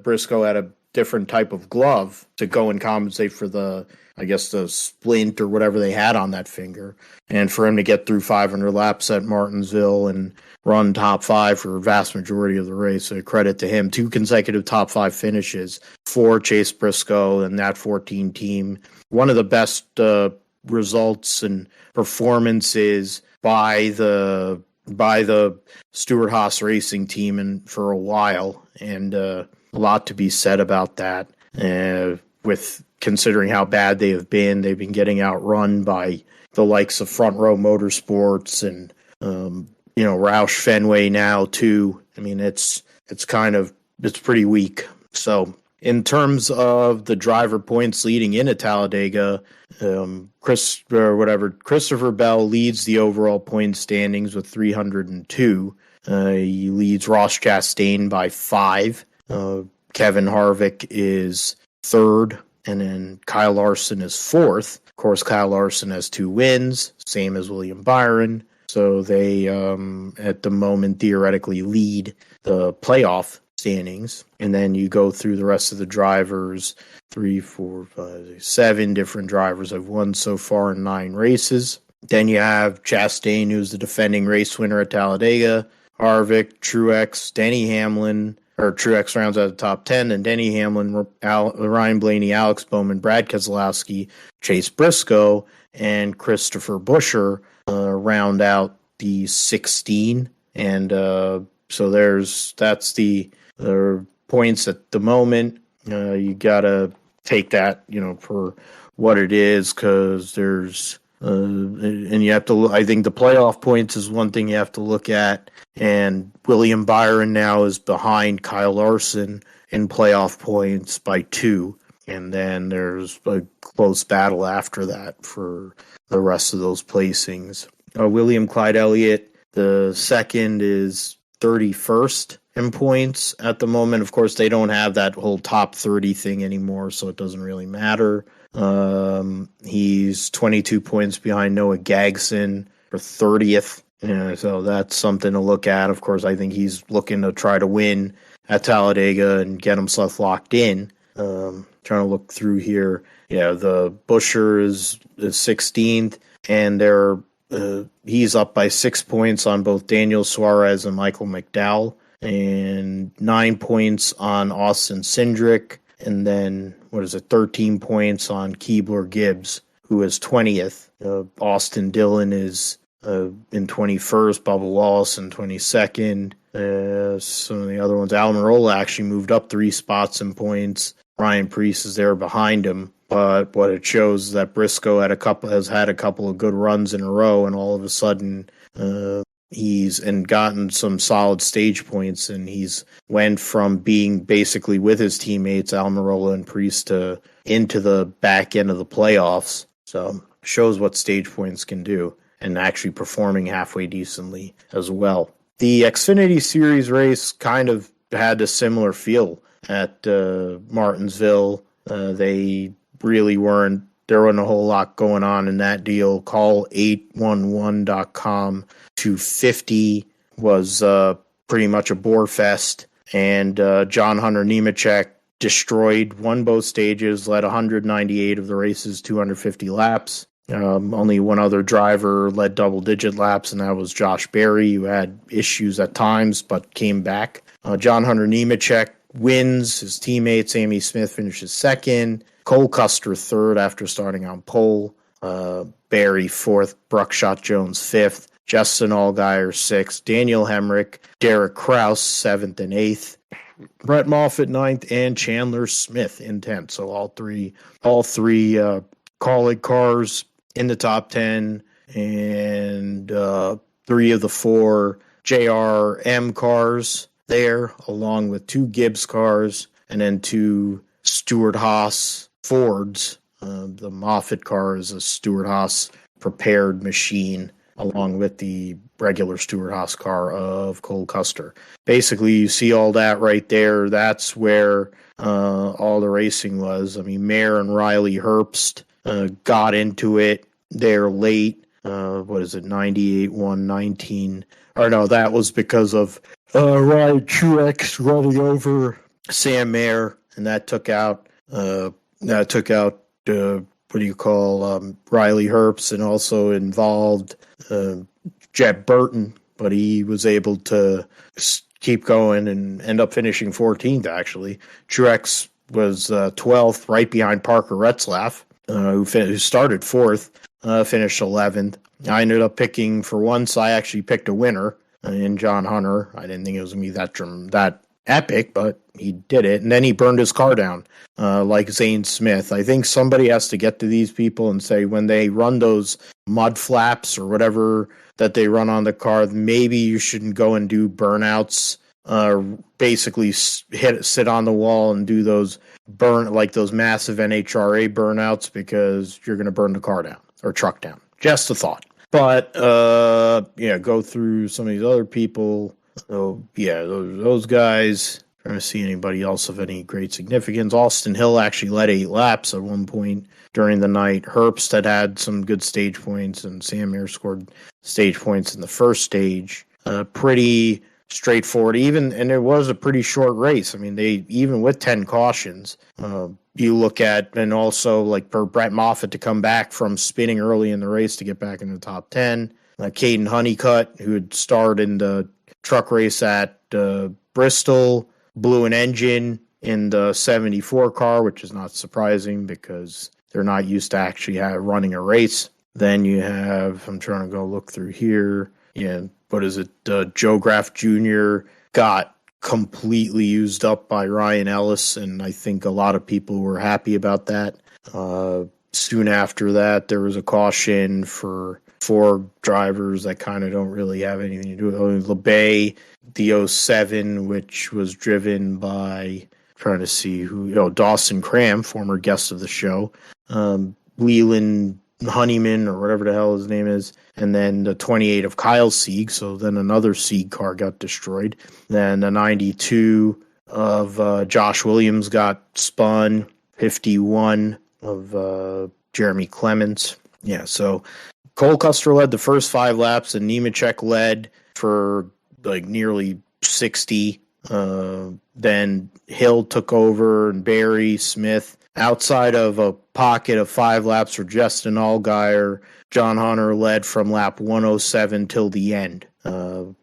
Briscoe had a different type of glove to go and compensate for the splint or whatever they had on that finger. And for him to get through 500 laps at Martinsville and run top 5 for a vast majority of the race, so credit to him. 2 consecutive top 5 finishes for Chase Briscoe and that 14 team. One of the best results and performances by the Stewart-Haas Racing team and for a while, and a lot to be said about that. With considering how bad they have been, they've been getting outrun by the likes of Front Row Motorsports and Roush Fenway now too. I mean, it's pretty weak. So in terms of the driver points leading into Talladega, Christopher Bell leads the overall point standings with 302. He leads Ross Chastain by 5. Kevin Harvick is 3rd, and then Kyle Larson is 4th. Of course, Kyle Larson has 2 wins, same as William Byron. So they, at the moment, theoretically lead the playoff standings. And then you go through the rest of the drivers. 3, 4, 5, 7 different drivers have won so far in 9 races. Then you have Chastain, who's the defending race winner at Talladega. Harvick, Truex, Denny Hamlin, or Truex rounds out the top 10, and Denny Hamlin, Ryan Blaney, Alex Bowman, Brad Keselowski, Chase Briscoe, and Christopher Buescher round out the 16. And so that's the points at the moment. You got to take that, for what it is, because there's and you have to. I think the playoff points is one thing you have to look at. And William Byron now is behind Kyle Larson in playoff points by 2. And then there's a close battle after that for the rest of those placings. William Clyde Elliott, the second, is 31st in points at the moment. Of course, they don't have that whole top 30 thing anymore, so it doesn't really matter. He's 22 points behind Noah Gragson for 30th. Yeah, so that's something to look at. Of course, I think he's looking to try to win at Talladega and get himself locked in. Trying to look through here. Yeah, the Buescher is 16th, and he's up by 6 points on both Daniel Suarez and Michael McDowell, and 9 points on Austin Cindric, and then 13 points on Keebler Gibbs, who is 20th. Austin Dillon is in 21st, Bubba Wallace in 22nd. Some of the other ones, Almirola actually moved up 3 spots in points. Ryan Preece is there behind him. But what it shows is that Briscoe has had a couple of good runs in a row, and all of a sudden he's gotten some solid stage points, and he's went from being basically with his teammates Almirola and Preece into the back end of the playoffs. So shows what stage points can do, and actually performing halfway decently as well. The Xfinity Series race kind of had a similar feel at Martinsville. They really there wasn't a whole lot going on in that deal. Call 811.com 250 was pretty much a bore fest, and John Hunter Nemechek won both stages, led 198 of the race's 250 laps. Only one other driver led double-digit laps, and that was Josh Berry, who had issues at times but came back. John Hunter Nemechek wins. His teammate Sammy Smith finishes second. Cole Custer third after starting on pole. Berry fourth. Bruckshot Jones fifth. Justin Allgaier sixth. Daniel Hemrick. Derek Kraus seventh and eighth. Brett Moffitt ninth, and Chandler Smith in 10th. So all three Kaulig cars in the top 10, and 3 of the 4 JRM cars there, along with 2 Gibbs cars, and then 2 Stewart-Haas Fords. The Moffitt car is a Stewart-Haas prepared machine, along with the regular Stewart-Haas car of Cole Custer. Basically, you see all that right there. That's where all the racing was. I mean, Mayer and Riley Herbst got into it there late. 98, 119. Or no, that was because of Ryan Truex running over Sam Mayer, and that took out Riley Herbst, and also involved Jeb Burton, but he was able to keep going and end up finishing 14th, actually. Truex was 12th, right behind Parker Retzlaff, who started 4th, finished 11th. I ended up picking, for once, I actually picked a winner in John Hunter. I didn't think it was going to be that epic, but he did it. And then he burned his car down, like Zane Smith. I think somebody has to get to these people and say, when they run those mud flaps or whatever that they run on the car, maybe you shouldn't go and do burnouts, basically sit on the wall and do those massive NHRA burnouts, because you're going to burn the car down or truck down. Just a thought. But, go through some of these other people. So, yeah, those guys. Trying to see anybody else of any great significance. Austin Hill actually led 8 laps at one point during the night. Herbst had some good stage points, and Sam Mayer scored stage points in the first stage. Pretty straightforward, and it was a pretty short race. I mean, even with 10 cautions, you look at, and also like for Brett Moffitt to come back from spinning early in the race to get back in the top 10. Caden Honeycutt, who had starred in the truck race at Bristol, blew an engine in the 74 car, which is not surprising because they're not used to actually running a race. Then you have, I'm trying to go look through here. Yeah, what is it? Joe Graff Jr. got completely used up by Ryan Ellis, and I think a lot of people were happy about that. Soon after that, there was a caution for 4 drivers that kind of don't really have anything to do with it. LeBay, the 07, which was driven by, trying to see Dawson Cram, former guest of the show, Leland Honeyman, or whatever the hell his name is, and then the 28 of Kyle Sieg, so then another Sieg car got destroyed. Then the 92 of Josh Williams got spun, 51 of Jeremy Clements. Yeah, so Cole Custer led the first 5 laps, and Nemechek led for like nearly 60 Then Hill took over, and Barry, Smith. Outside of a pocket of 5 laps for Justin Allgaier, John Hunter led from lap 107 till the end.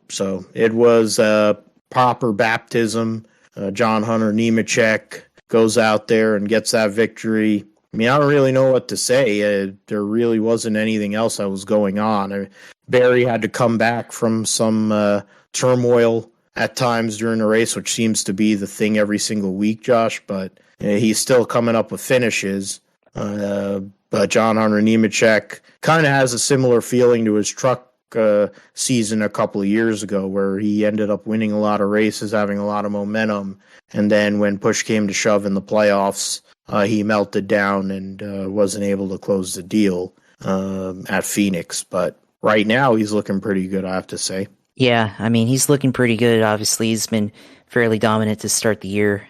So it was a proper baptism. John Hunter Nemechek goes out there and gets that victory. I mean, I don't really know what to say. There really wasn't anything else that was going on. Barry had to come back from some turmoil at times during the race, which seems to be the thing every single week, Josh, but he's still coming up with finishes. But John Hunter Nemechek kind of has a similar feeling to his truck season a couple of years ago, where he ended up winning a lot of races, having a lot of momentum, and then when push came to shove in the playoffs, he melted down and wasn't able to close the deal at Phoenix. But right now, he's looking pretty good, I have to say. Yeah, I mean, he's looking pretty good. Obviously, he's been fairly dominant to start the year.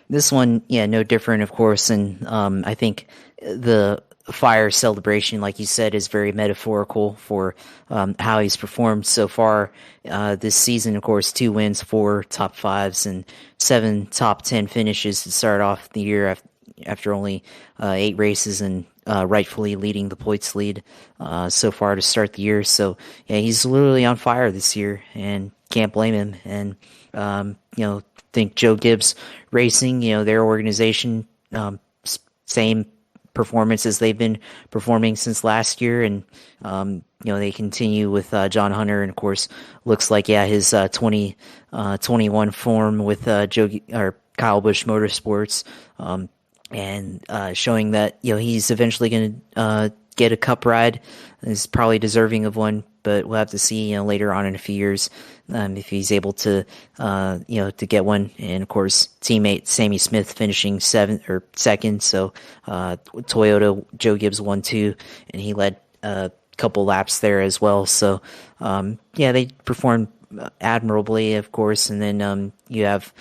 This one, yeah, no different, of course, and I think the fire celebration, like you said, is very metaphorical for how he's performed so far this season. Of course, 2 wins, 4 top 5s, and 7 top 10 finishes to start off the year after only 8 races, and rightfully leading the points lead so far to start the year. So yeah, he's literally on fire this year, and can't blame him. And think Joe Gibbs Racing, their organization, same performance as they've been performing since last year, and they continue with John Hunter, and of course looks like his 2021 form with Kyle Busch Motorsports, and showing that he's eventually going to get a Cup ride. Is probably deserving of one, but we'll have to see later on in a few years if he's able to to get one. And of course, teammate Sammy Smith finishing 7th or 2nd. So Toyota, Joe Gibbs won 2, and he led a couple laps there as well. So they performed admirably, of course. And then you have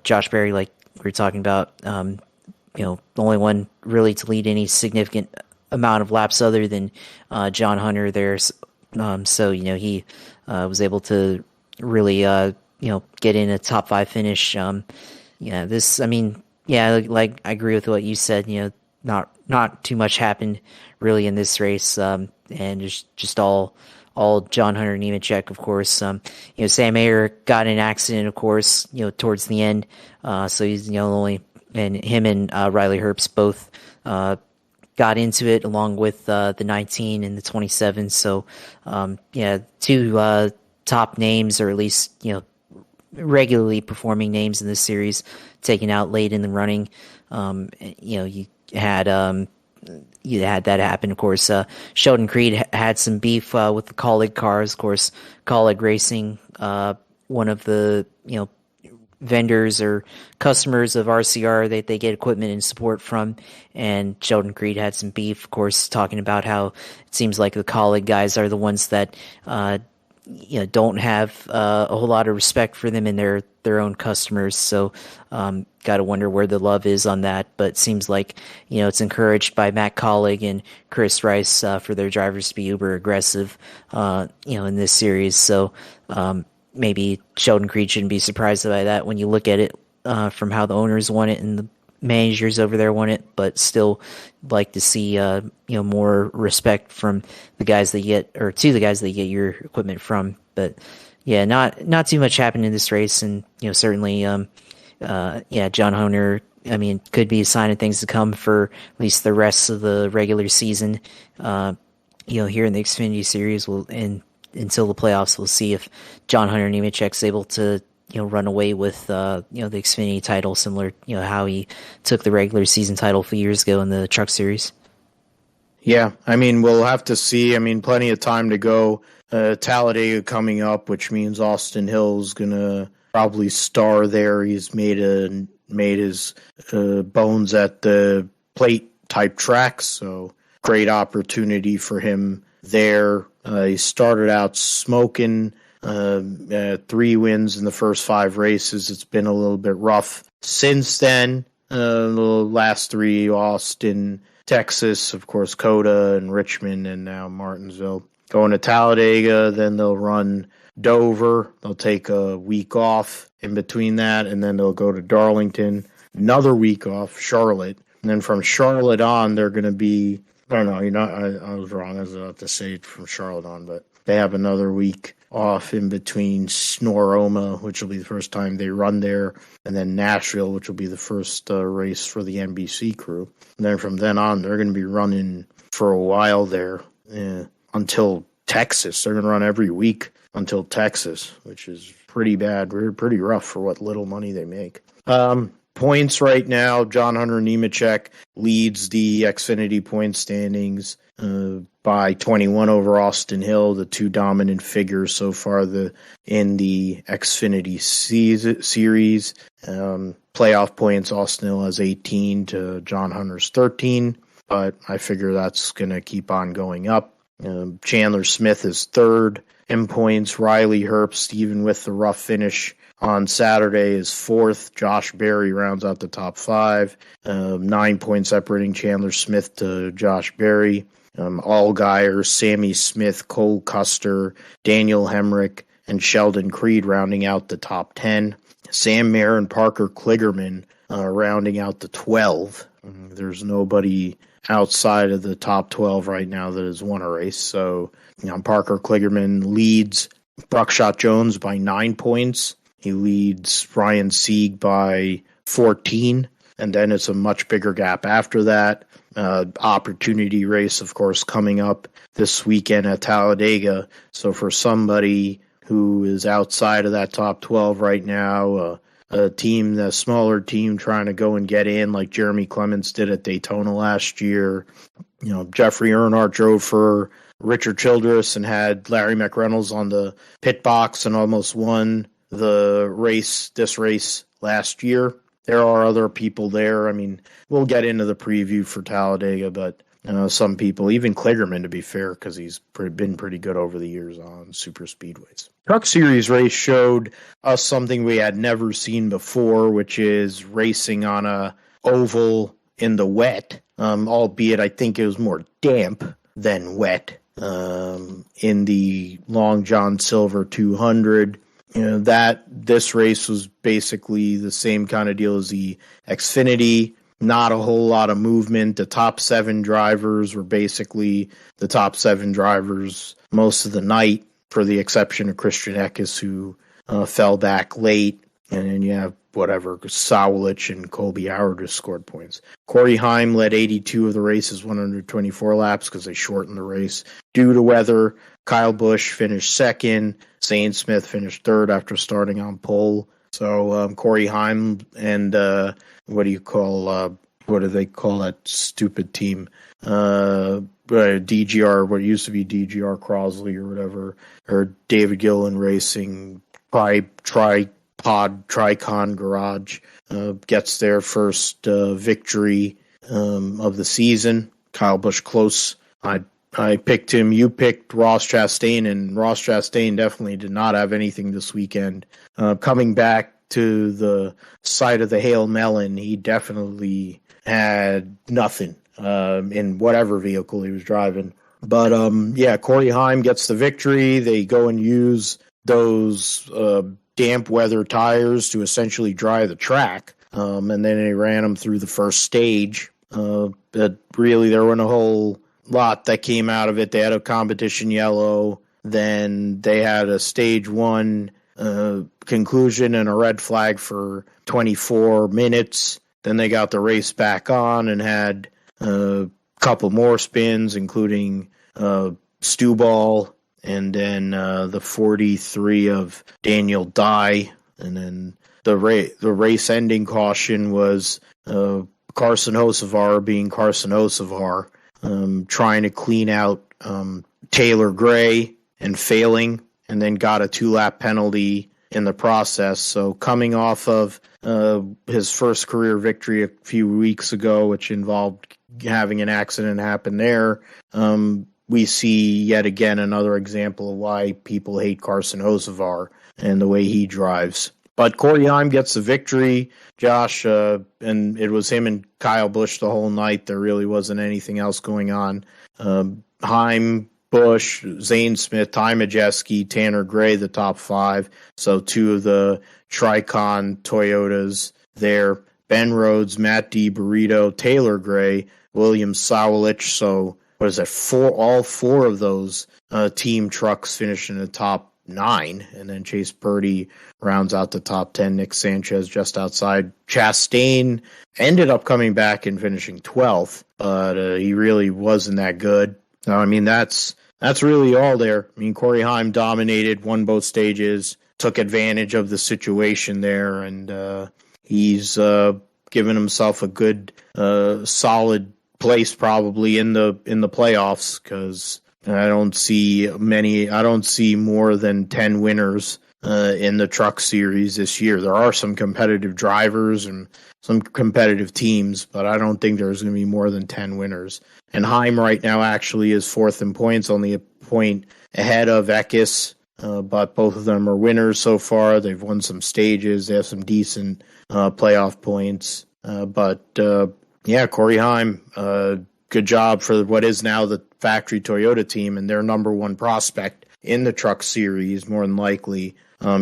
Josh Berry, like we were talking about. The only one really to lead any significant amount of laps other than John Hunter there. So he was able to really get in a top 5 finish. Like I agree with what you said. Not too much happened really in this race, and it's just all John Hunter Nemechek, of course. Sam Ayer got in an accident, of course, towards the end. So he's only, and him and Riley Herbst both got into it along with the 19 and the 27. So, 2 top names, or at least, regularly performing names in this series, taken out late in the running. You had that happen. Of course, Sheldon Creed had some beef with the Colleague cars. Of course, Colleague Racing, one of the, vendors or customers of RCR that they get equipment and support from, and Sheldon Creed had some beef, of course, talking about how it seems like the Colleague guys are the ones that don't have a whole lot of respect for them and their own customers. So got to wonder where the love is on that, but it seems like it's encouraged by Matt Colleague and Chris Rice for their drivers to be uber aggressive in this series. So maybe Sheldon Creed shouldn't be surprised by that when you look at it from how the owners want it and the managers over there want it, but still like to see more respect from the guys that to the guys that you get your equipment from. But not too much happened in this race, and certainly John Hunter, could be a sign of things to come for at least the rest of the regular season. Here in the Xfinity Series, until the playoffs, we'll see if John Hunter Nemechek's able to run away with the Xfinity title, similar how he took the regular season title a few years ago in the Truck Series. Yeah, we'll have to see. Plenty of time to go. Talladega coming up, which means Austin Hill's gonna probably star there. He's made his bones at the plate type tracks, so great opportunity for him there. He started out smoking, 3 wins in the first 5 races. It's been a little bit rough since then. The last 3, Austin, Texas, of course, Coda and Richmond, and now Martinsville. going to Talladega, then they'll run Dover. They'll take a week off in between that, and then they'll go to Darlington, another week off, Charlotte. And then from Charlotte on, they're going to be, I don't know, I was wrong. I was about to say from Charlotte on, but they have another week off in between Snoroma, which will be the first time they run there, and then Nashville, which will be the first race for the NBC crew. And then from then on, they're going to be running for a while there until Texas. They're going to run every week until Texas, which is pretty bad, pretty rough for what little money they make. Points right now, John Hunter Nemechek leads the Xfinity point standings by 21 over Austin Hill, the two dominant figures so far in the Xfinity series. Playoff points, Austin Hill has 18 to John Hunter's 13, but I figure that's going to keep on going up. Chandler Smith is third in points. Riley Herbst, even with the rough finish on Saturday, is fourth. Josh Berry rounds out the top five. 9 points separating Chandler Smith to Josh Berry. Allgaier, Sammy Smith, Cole Custer, Daniel Hemrick, and Sheldon Creed rounding out the top 10. Sam Mayer and Parker Kligerman rounding out the 12. There's nobody outside of the top 12 right now that has won a race. So, Parker Kligerman leads Buckshot Jones by 9 points. He leads Ryan Sieg by 14, and then it's a much bigger gap after that. Opportunity race, of course, coming up this weekend at Talladega. So for somebody who is outside of that top 12 right now, a smaller team trying to go and get in like Jeremy Clements did at Daytona last year. Jeffrey Earnhardt drove for Richard Childress and had Larry McReynolds on the pit box and almost won this race last year. There are other people there. I mean, we'll get into the preview for Talladega, but some people, even Kligerman, to be fair, because he's been pretty good over the years on super speedways. Truck Series race showed us something we had never seen before, which is racing on a oval in the wet, albeit I think it was more damp than wet in the Long John Silver 200. This race was basically the same kind of deal as the Xfinity. Not a whole lot of movement. The top 7 drivers were basically the top 7 drivers most of the night, for the exception of Christian Eckes, who fell back late. And then you have Sawulich and Colby Howard just scored points. Corey Heim led 82 of the race's 124 laps because they shortened the race due to weather. Kyle Busch finished second. Zane Smith finished third after starting on pole. So Corey Heim and what do they call that stupid team? DGR, what used to be DGR Crosley or whatever, or David Gillen Racing, Tricon Garage gets their first victory of the season. Kyle Busch close. I picked him. You picked Ross Chastain, and Ross Chastain definitely did not have anything this weekend. Coming back to the side of the Hail Melon, he definitely had nothing in whatever vehicle he was driving. But Corey Heim gets the victory. They go and use those damp weather tires to essentially dry the track, and then they ran them through the first stage. But really, there wasn't a whole lot that came out of it. They had a competition yellow, then they had a stage 1 conclusion and a red flag for 24 minutes. Then they got the race back on and had a couple more spins, including Stu Ball, and then the 43 of Daniel Dye. And then the race ending caution was Carson Hocevar being Carson Hocevar, trying to clean out Taylor Gray and failing, and then got a 2-lap penalty in the process. So coming off of his first career victory a few weeks ago, which involved having an accident happen there, we see yet again another example of why people hate Carson Hocevar and the way he drives. But Corey Heim gets the victory, Josh, and it was him and Kyle Busch the whole night. There really wasn't anything else going on. Heim Busch, Zane Smith, Ty Majeski, Tanner Gray, the top 5. So 2 of the Tricon Toyotas there. Ben Rhodes, Matt D. Burrito, Taylor Gray, William Sawalich. So what is that? All four of those team trucks finish in the top 9, and then Chase Purdy rounds out the top 10. Nick Sanchez just outside. Chastain ended up coming back and finishing 12th, but he really wasn't that good. I mean, that's really all there. I mean, Corey Heim dominated, won both stages, took advantage of the situation there, and he's given himself a good, solid place probably in the playoffs, because I don't see more than 10 winners in the truck series this year. There are some competitive drivers and some competitive teams, but I don't think there's going to be more than 10 winners. And Heim right now actually is 4th in points, only a point ahead of Eckes, but both of them are winners so far. They've won some stages. They have some decent playoff points. But Corey Heim, good job for what is now the factory Toyota team, and their number 1 prospect in the truck series, more than likely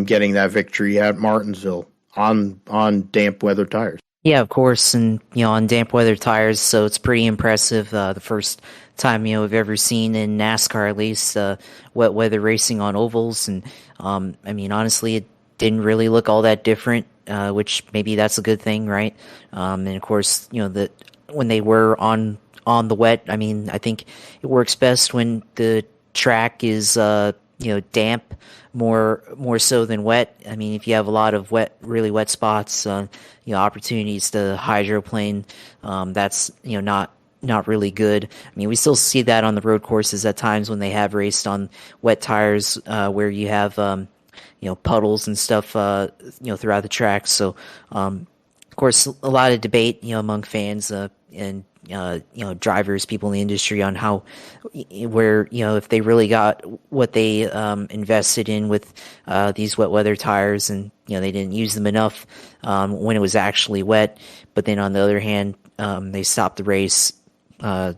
getting that victory at Martinsville on damp weather tires. Yeah, of course, and on damp weather tires, so it's pretty impressive. The first time we've ever seen in NASCAR, at least, wet weather racing on ovals, and I mean, honestly, it didn't really look all that different, which maybe that's a good thing, right? And of course, that when they were on the wet, I mean, I think it works best when the track is damp more so than wet. I mean, if you have a lot of really wet spots, opportunities to hydroplane, that's not really good. I mean, we still see that on the road courses at times when they have raced on wet tires, where you have puddles and stuff throughout the track. So of course, a lot of debate among fans and drivers, people in the industry, on if they really got what they invested in with these wet weather tires, and they didn't use them enough when it was actually wet. But then on the other hand, they stopped the race on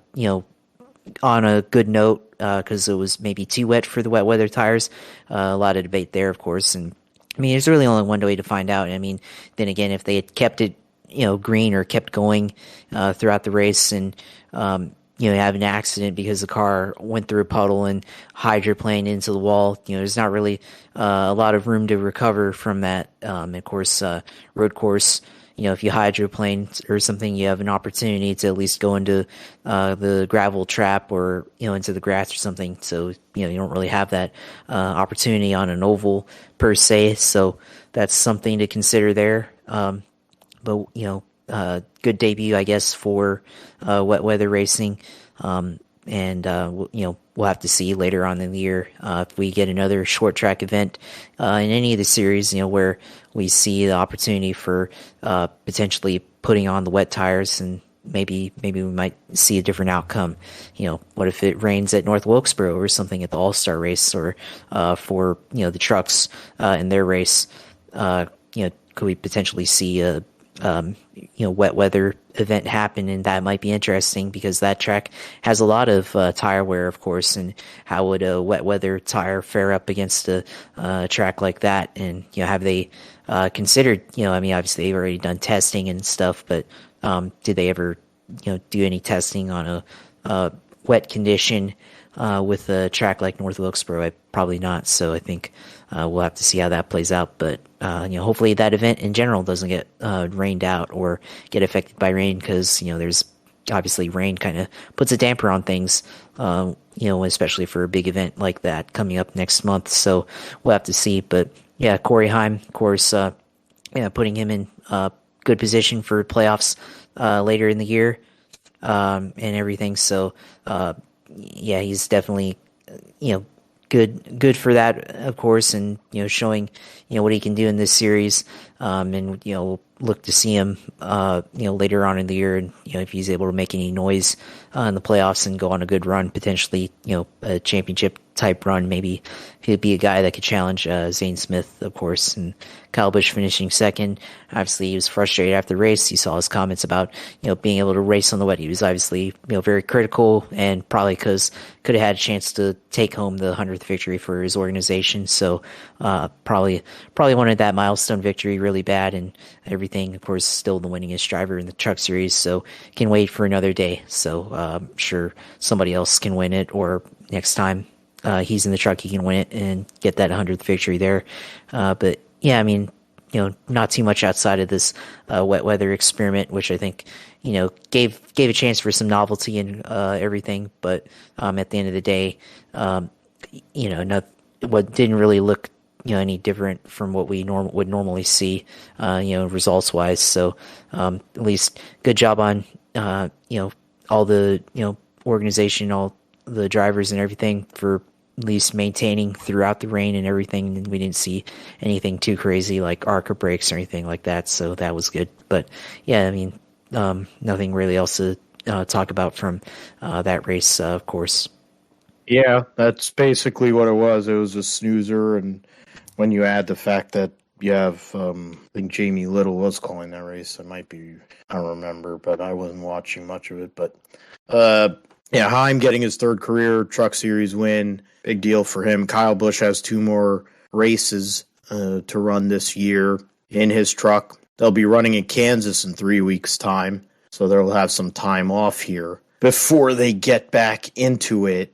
a good note because it was maybe too wet for the wet weather tires. A lot of debate there, of course, and I mean, there's really only one way to find out. I mean, then again, if they had kept it green, or kept going throughout the race, and have an accident because the car went through a puddle and hydroplaned into the wall, there's not really a lot of room to recover from that. Of course, road course, if you hydroplane or something, you have an opportunity to at least go into the gravel trap, or into the grass or something. So you don't really have that opportunity on an oval per se. So that's something to consider there. But good debut, I guess, for wet weather racing, and we'll have to see later on in the year if we get another short track event in any of the series, where we see the opportunity for potentially putting on the wet tires, and maybe we might see a different outcome. What if it rains at North Wilkesboro or something at the All-Star race, or for the trucks in their race? Could we potentially see a wet weather event happen, and that might be interesting because that track has a lot of tire wear, of course. And how would a wet weather tire fare up against a track like that? And have they considered? I mean, obviously they've already done testing and stuff, but did they ever do any testing on a wet condition with a track like North Wilkesboro? Probably not. So I think we'll have to see how that plays out. But hopefully that event in general doesn't get rained out or get affected by rain, because there's obviously rain kind of puts a damper on things. Especially for a big event like that coming up next month. So we'll have to see. But yeah, Corey Heim, of course, putting him in good position for playoffs later in the year and everything. So he's definitely good for that, of course, and showing what he can do in this series. and we'll look to see him later on in the year, and if he's able to make any noise in the playoffs and go on a good run, potentially a championship type run, maybe he'd be a guy that could challenge Zane Smith, of course. And Kyle Busch finishing second. Obviously, he was frustrated after the race. You saw his comments about being able to race on the wet. He was obviously very critical, and probably because could have had a chance to take home the 100th victory for his organization. So probably wanted that milestone victory really bad, and everything. Of course, still the winningest driver in the Truck Series, so can wait for another day. So I'm sure somebody else can win it, or next time he's in the truck, he can win it and get that 100th victory there. But yeah, I mean, not too much outside of this wet weather experiment, which I think, gave a chance for some novelty and everything. But at the end of the day, what didn't really look any different from what we would normally see, results wise. So at least good job on all the organization, all the drivers and everything for at least maintaining throughout the rain and everything. And we didn't see anything too crazy like ARCA breaks or anything like that. So that was good. But yeah, I mean, nothing really else to talk about from that race, of course. Yeah, that's basically what it was. It was a snoozer, and when you add the fact that you have, I think Jamie Little was calling that race. It might be, I don't remember, but I wasn't watching much of it. But yeah, Heim getting his third career Truck Series win, big deal for him. Kyle Busch has 2 more races to run this year in his truck. They'll be running in Kansas in 3 weeks' time, so they'll have some time off here before they get back into it.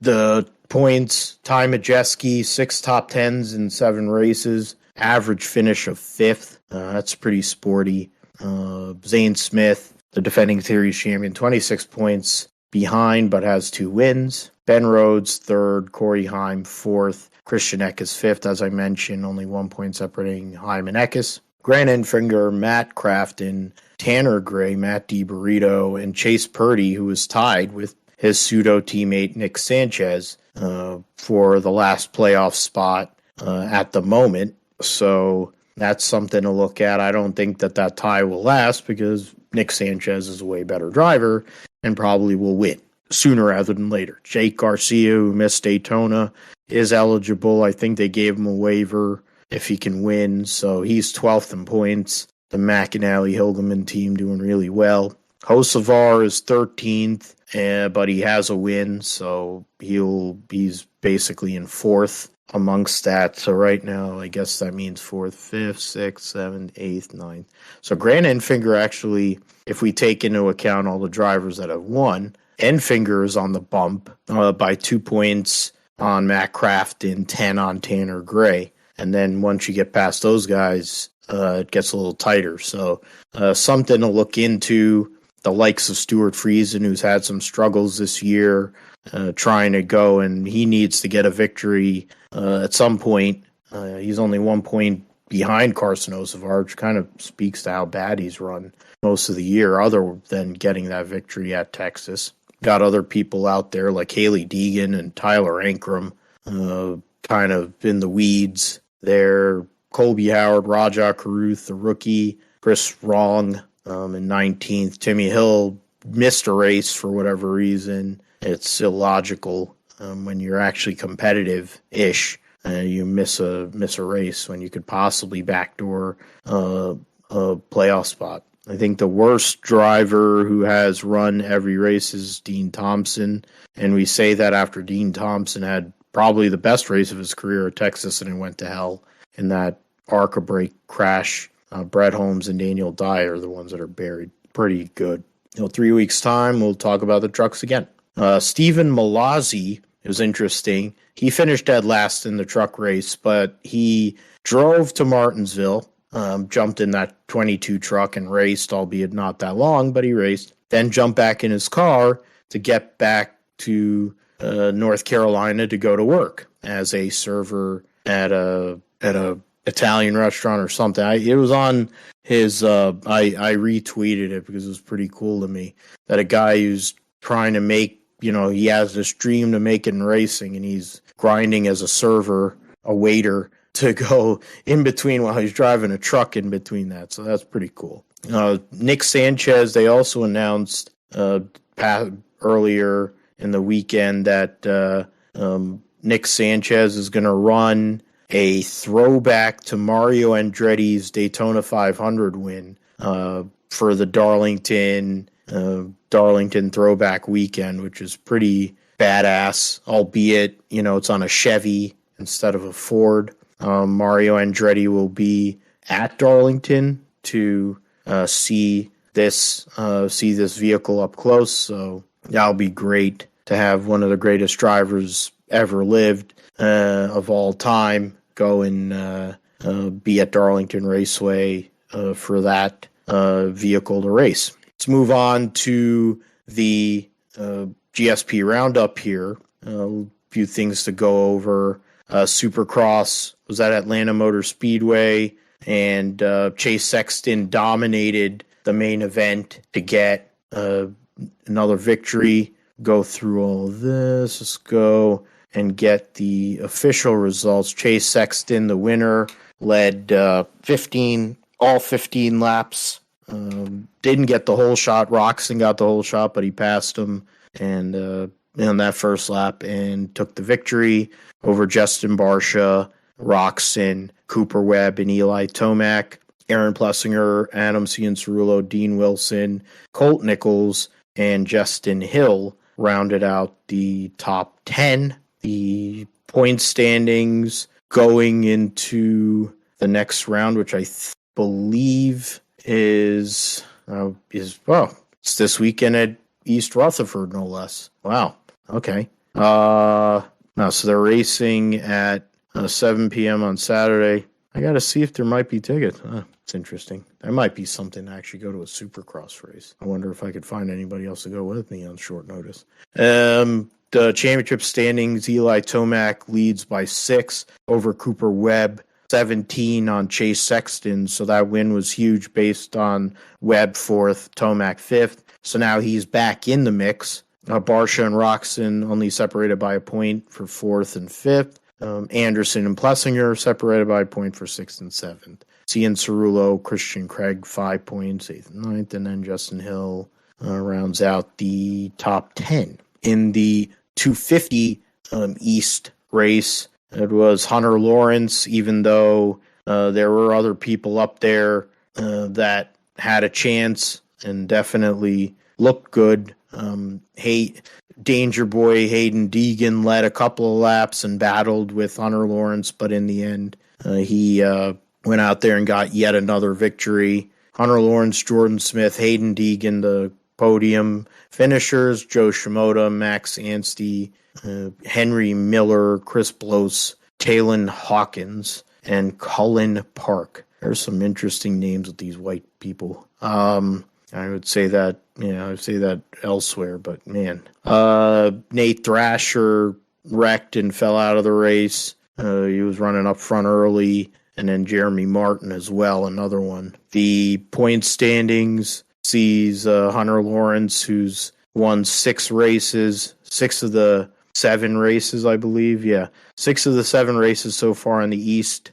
The points, Ty Majeski, 6 top 10s in 7 races, average finish of 5th. That's pretty sporty. Zane Smith, the defending series champion, 26 points behind, but has 2 wins. Ben Rhodes, 3rd. Corey Heim, 4th. Christian Eckes, 5th, as I mentioned, only 1 point separating Heim and Eckes. Grant Enfinger, Matt Crafton, Tanner Gray, Matt DiBurrito, and Chase Purdy, who was tied with his pseudo teammate Nick Sanchez for the last playoff spot at the moment. So that's something to look at. I don't think that tie will last because Nick Sanchez is a way better driver and probably will win sooner rather than later. Jake Garcia, who missed Daytona, is eligible. I think they gave him a waiver if he can win. So he's 12th in points. The McAnally Hildeman team doing really well. Hocevar is 13th, but he has a win, so he's basically in 4th amongst that. So right now, I guess that means 4th, 5th, 6th, 7th, 8th, 9th. So Grant Enfinger actually, if we take into account all the drivers that have won, Enfinger is on the bump by 2 points on Matt Crafton, 10 on Tanner Gray. And then once you get past those guys, it gets a little tighter. So something to look into. The likes of Stuart Friesen, who's had some struggles this year, trying to go, and he needs to get a victory at some point. He's only 1 point behind Carson Hocevar, which kind of speaks to how bad he's run most of the year, other than getting that victory at Texas. Got other people out there like Haley Deegan and Tyler Ankrum, kind of in the weeds there. Colby Howard, Rajah Caruth, the rookie, Chris Wrong, in 19th. Timmy Hill missed a race for whatever reason. It's illogical when you're actually competitive-ish. You miss a race when you could possibly backdoor a playoff spot. I think the worst driver who has run every race is Dean Thompson, and we say that after Dean Thompson had probably the best race of his career at Texas, and it went to hell in that ARCA break crash. Brett Holmes and Daniel Dye are the ones that are buried. Pretty good. 3 weeks' time, we'll talk about the trucks again. Stephen Malazzi is interesting. He finished dead last in the truck race, but he drove to Martinsville, jumped in that 22 truck and raced, albeit not that long, but he raced. Then jumped back in his car to get back to North Carolina to go to work as a server at a Italian restaurant or something. It was on his, I retweeted it because it was pretty cool to me, that a guy who's trying to make, he has this dream to make it in racing, and he's grinding as a server, a waiter, to go in between while he's driving a truck in between that. So that's pretty cool. Nick Sanchez, they also announced earlier in the weekend that Nick Sanchez is going to run a throwback to Mario Andretti's Daytona 500 win for the Darlington throwback weekend, which is pretty badass, albeit, it's on a Chevy instead of a Ford. Mario Andretti will be at Darlington to see this vehicle up close, so that'll be great to have one of the greatest drivers ever lived of all time go and be at Darlington Raceway for that vehicle to race. Let's move on to the GSP Roundup here. A few things to go over. Supercross was at Atlanta Motor Speedway, and Chase Sexton dominated the main event to get another victory. Go through all of this. Let's go and get the official results. Chase Sexton, the winner, led all 15 laps. Didn't get the whole shot. Roxon got the whole shot, but he passed him and on that first lap and took the victory over Justin Barcia, Roxon, Cooper Webb, and Eli Tomac. Aaron Plessinger, Adam Cianciarulo, Dean Wilson, Colt Nichols, and Justin Hill rounded out the top 10. The point standings going into the next round, which I believe is it's this weekend at East Rutherford, no less. Wow. Okay. So they're racing at 7 p.m. on Saturday. I got to see if there might be tickets. It's interesting. There might be something to actually go to a Supercross race. I wonder if I could find anybody else to go with me on short notice. The championship standings, Eli Tomac leads by 6 over Cooper Webb, 17 on Chase Sexton. So that win was huge based on Webb 4th, Tomac 5th. So now he's back in the mix. Barcia and Roxon only separated by a point for 4th and 5th. Anderson and Plessinger separated by a point for 6th and 7th. Cianciarulo, Christian Craig, 5 points, 8th and 9th. And then Justin Hill rounds out the top 10. In the 250 East race, it was Hunter Lawrence, even though there were other people up there that had a chance and definitely looked good. Danger Boy Hayden Deegan led a couple of laps and battled with Hunter Lawrence, but in the end, he went out there and got yet another victory. Hunter Lawrence, Jordan Smith, Hayden Deegan, the podium finishers, Joe Shimoda, Max Anstey, Henry Miller, Chris Blose, Talon Hawkins, and Cullen Park. There's some interesting names with these white people. I would say that, I'd say that elsewhere, but man. Nate Thrasher wrecked and fell out of the race. He was running up front early, and then Jeremy Martin as well, another one. The point standings sees Hunter Lawrence, who's won 6 races, 6 of the 7 races, I believe. Yeah, 6 of the 7 races so far in the East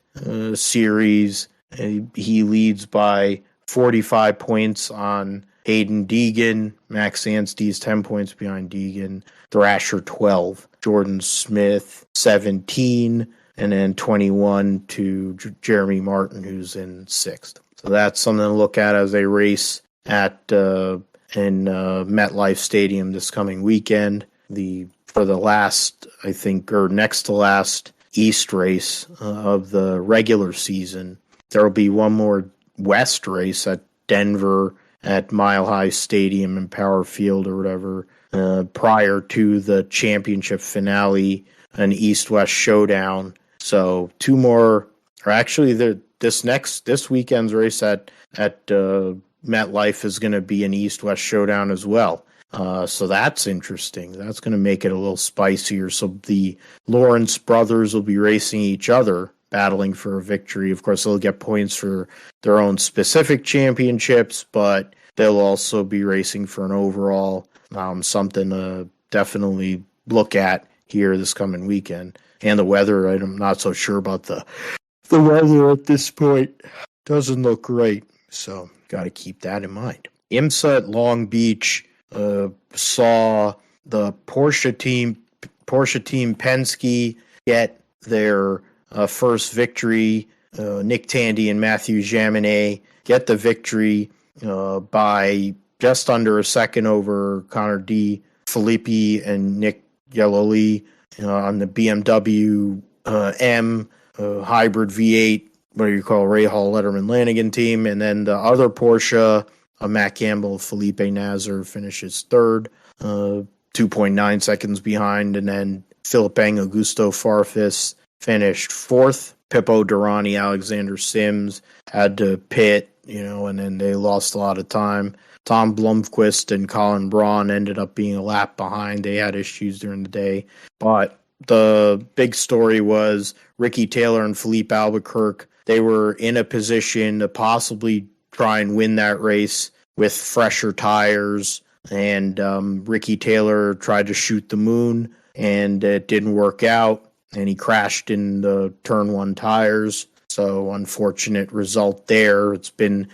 Series. He leads by 45 points on Hayden Deegan. Max Anstey's 10 points behind Deegan. Thrasher 12. Jordan Smith 17. And then 21 to Jeremy Martin, who's in 6th. So that's something to look at as they race at in MetLife Stadium this coming weekend. For the last, I think, or next to last East race of the regular season, there will be one more West race at Denver at Mile High Stadium in Power Field or whatever prior to the championship finale, an East-West showdown. So 2 more, or actually this weekend's race at MetLife is going to be an East-West showdown as well. So that's interesting. That's going to make it a little spicier. So the Lawrence brothers will be racing each other, battling for a victory. Of course, they'll get points for their own specific championships, but they'll also be racing for an overall, something to definitely look at here this coming weekend. And the weather, I'm not so sure about the the weather at this point doesn't look great. So got to keep that in mind. IMSA at Long Beach saw the Porsche team Penske get their first victory. Nick Tandy and Matthew Jaminet get the victory by just under a second over Connor D. Filippi and Nick Yellowly on the BMW M hybrid V8, what do you call Ray Hall Letterman Lanigan team. And then the other Porsche, Matt Campbell, Felipe Nasr finishes third, 2.9 seconds behind. And then Philip Eng, Augusto Farfus finished fourth. Pippo Durrani, Alexander Sims had to pit, and then they lost a lot of time. Tom Blomqvist and Colin Braun ended up being a lap behind. They had issues during the day. But the big story was Ricky Taylor and Philippe Albuquerque. They were in a position to possibly try and win that race with fresher tires. And Ricky Taylor tried to shoot the moon, and it didn't work out. And he crashed in the turn one tires. So unfortunate result there. It's been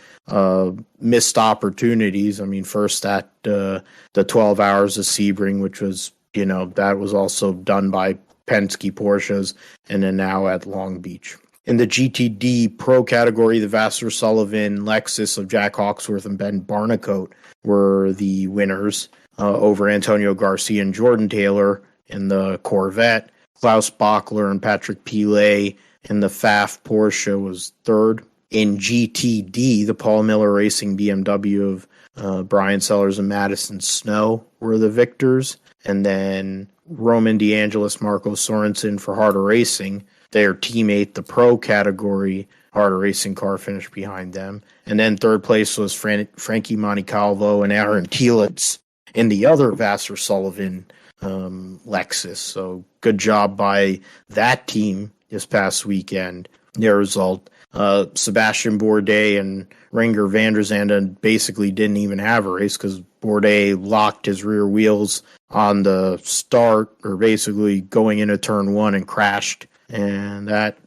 missed opportunities. I mean, first at the 12 hours of Sebring, which was, that was also done by Penske Porsches, and then now at Long Beach. In the GTD Pro category, the Vassar Sullivan Lexus of Jack Hawksworth and Ben Barnicoat were the winners over Antonio Garcia and Jordan Taylor in the Corvette. Klaus Bachler and Patrick Pilet in the Pfaff Porsche was third. In GTD, the Paul Miller Racing BMW of Brian Sellers and Madison Snow were the victors. And then Roman DeAngelis, Marco Sorensen for Harder Racing, their teammate, the Pro category Harder Racing car finished behind them. And then third place was Frankie Montecalvo and Aaron Telitz in the other Vassar Sullivan Lexus. So good job by that team this past weekend. Their result, Sebastian Bourdais and Renger van der Zanden basically didn't even have a race because Bourdais locked his rear wheels on the start, or basically going into turn one, and crashed, and that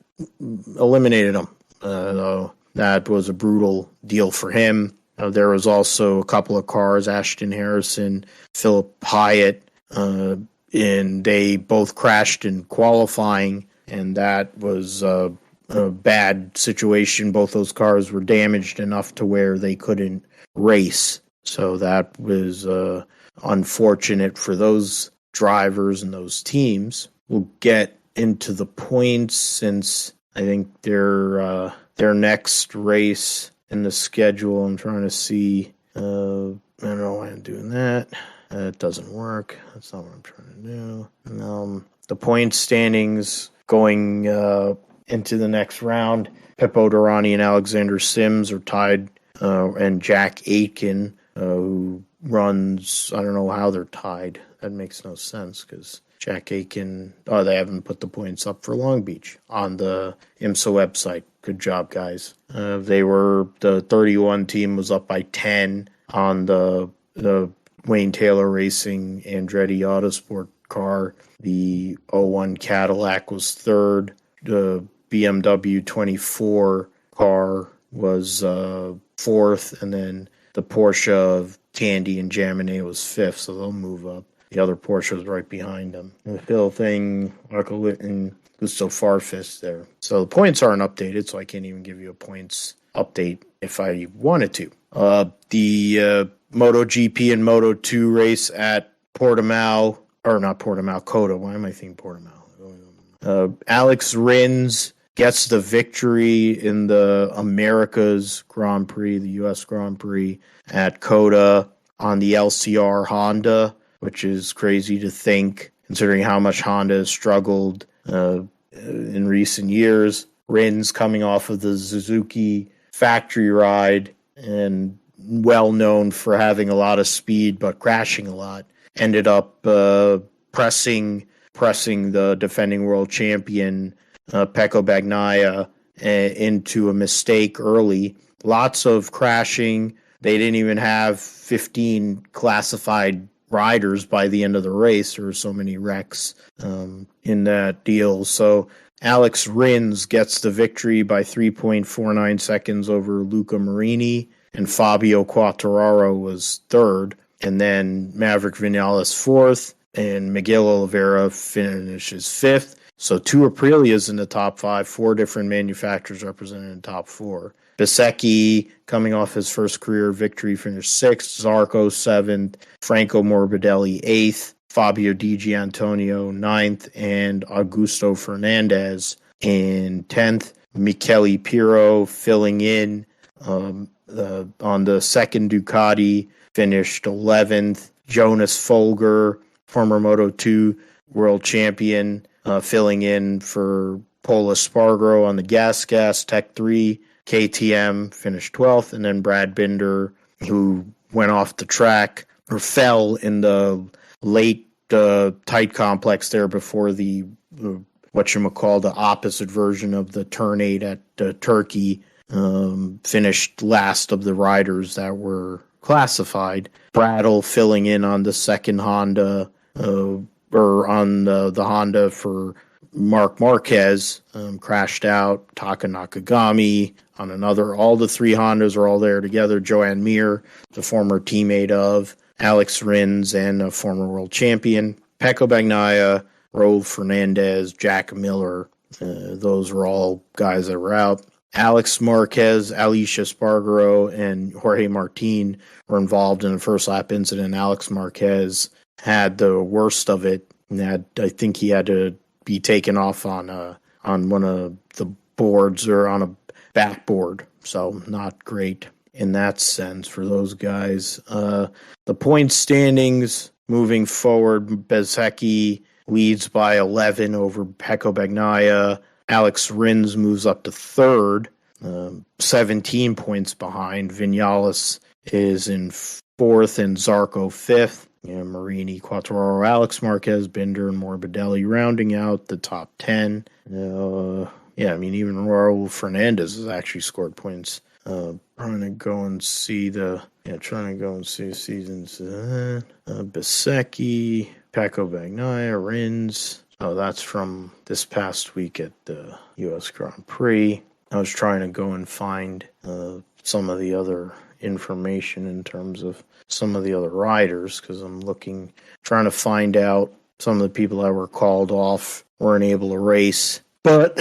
eliminated him. That was a brutal deal for him. There was also a couple of cars, Ashton Harrison, Philip Hyatt, and they both crashed in qualifying, and that was a bad situation. Both those cars were damaged enough to where they couldn't race. So that was unfortunate for those drivers and those teams. We'll get into the points since I think their next race in the schedule. I'm trying to see. I don't know why I'm doing that. It doesn't work. That's not what I'm trying to do. The point standings going into the next round, Pippo Durrani and Alexander Sims are tied, and Jack Aitken, who runs, I don't know how they're tied. That makes no sense because Jack Aitken, they haven't put the points up for Long Beach on the IMSA website. Good job, guys. The 31 team was up by 10 on the Wayne Taylor Racing Andretti Autosport car. The 01 Cadillac was third. The BMW 24 car was fourth, and then the Porsche of Tandy and Jaminet was fifth, so they'll move up. The other Porsche was right behind them. And the Phil thing, and Gusto Farfus there. So the points aren't updated, so I can't even give you a points update if I wanted to. The MotoGP and Moto2 race at Portimao, or not Portimao, COTA. Why am I thinking Portimao? Alex Rins gets the victory in the Americas Grand Prix, the U.S. Grand Prix at COTA on the LCR Honda, which is crazy to think considering how much Honda has struggled in recent years. Rins coming off of the Suzuki factory ride and well known for having a lot of speed but crashing a lot, ended up pressing the defending world champion Pecco Bagnaia into a mistake early. Lots of crashing. They didn't even have 15 classified riders by the end of the race. There were so many wrecks in that deal. So Alex Rins gets the victory by 3.49 seconds over Luca Marini, and Fabio Quartararo was third. And then Maverick Vinales fourth, and Miguel Oliveira finishes fifth. So 2 Aprilias in the top 5, 4 different manufacturers represented in the top 4. Bezzecchi, coming off his first career victory, finished 6th. Zarco 7th. Franco Morbidelli 8th. Fabio Di Gianantonio 9th. And Augusto Fernandez in 10th. Michele Pirro filling in on the second Ducati, finished 11th. Jonas Folger, former Moto2 world champion, filling in for Pol Espargaro on the gas Tech 3. KTM finished 12th, and then Brad Binder, who went off the track or fell in the late tight complex there before the the opposite version of the Turn 8 at Turkey, finished last of the riders that were classified. Brattle filling in on the second Honda, or on the Honda for Marc Marquez, crashed out. Taka Nakagami on another. All the 3 Hondas are all there together. Joan Mir, the former teammate of Alex Rins and a former world champion. Pecco Bagnaia, Raul Fernandez, Jack Miller. Those were all guys that were out. Alex Marquez, Alicia Spargaro, and Jorge Martin were involved in a first lap incident. Alex Marquez had the worst of it, and I think he had to be taken off on one of the boards or on a backboard. So not great in that sense for those guys. The point standings moving forward, Bezzecchi leads by 11 over Pecco Bagnaia. Alex Rins moves up to third, 17 points behind. Vinales is in fourth and Zarco fifth. Marini, Quartararo, Alex Marquez, Binder, and Morbidelli rounding out the top 10. Even Raul Fernandez has actually scored points. Trying to go and see the seasons. Bezzecchi, Pecco Bagnaia, Rins. Oh, that's from this past week at the U.S. Grand Prix. I was trying to go and find some of the other information in terms of some of the other riders, because I'm trying to find out some of the people that were called off, weren't able to race. But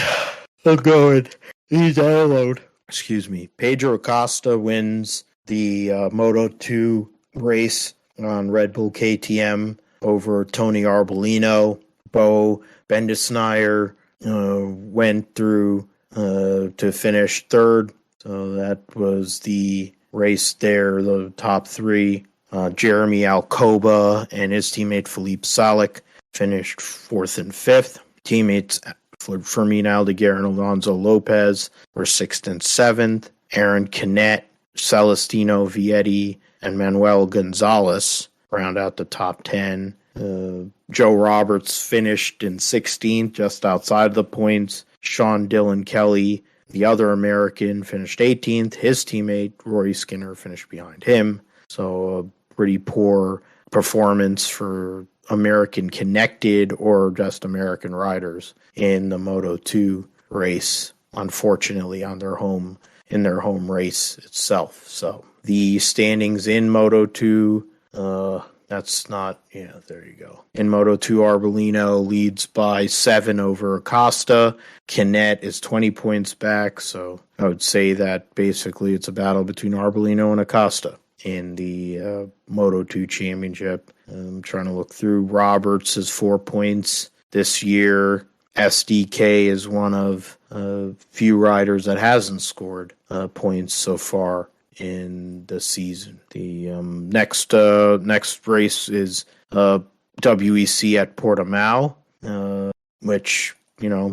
I'll go and ease download. Excuse me. Pedro Acosta wins the Moto2 race on Red Bull KTM over Tony Arbolino. Bo Bendisneier went through to finish third. So that was the race there, the top 3. Jeremy Alcoba and his teammate Philippe Salic finished 4th and 5th. Teammates Fermin Aldeguer and Alonso Lopez were 6th and 7th. Aaron Canet, Celestino Vietti, and Manuel Gonzalez round out the top 10. Joe Roberts finished in 16th, just outside the points. Sean Dillon Kelly, the other American, finished 18th. His teammate, Rory Skinner, finished behind him. So a pretty poor performance for American connected or just American riders in the Moto2 race, unfortunately, in their home race itself. So the standings in Moto2, there you go. In Moto2, Arbolino leads by 7 over Acosta. Canet is 20 points back, so I would say that basically it's a battle between Arbolino and Acosta in the Moto2 championship. I'm trying to look through. Roberts is 4 points this year. SDK is one of a few riders that hasn't scored points so far in the season. The next race is WEC at Portimao, which,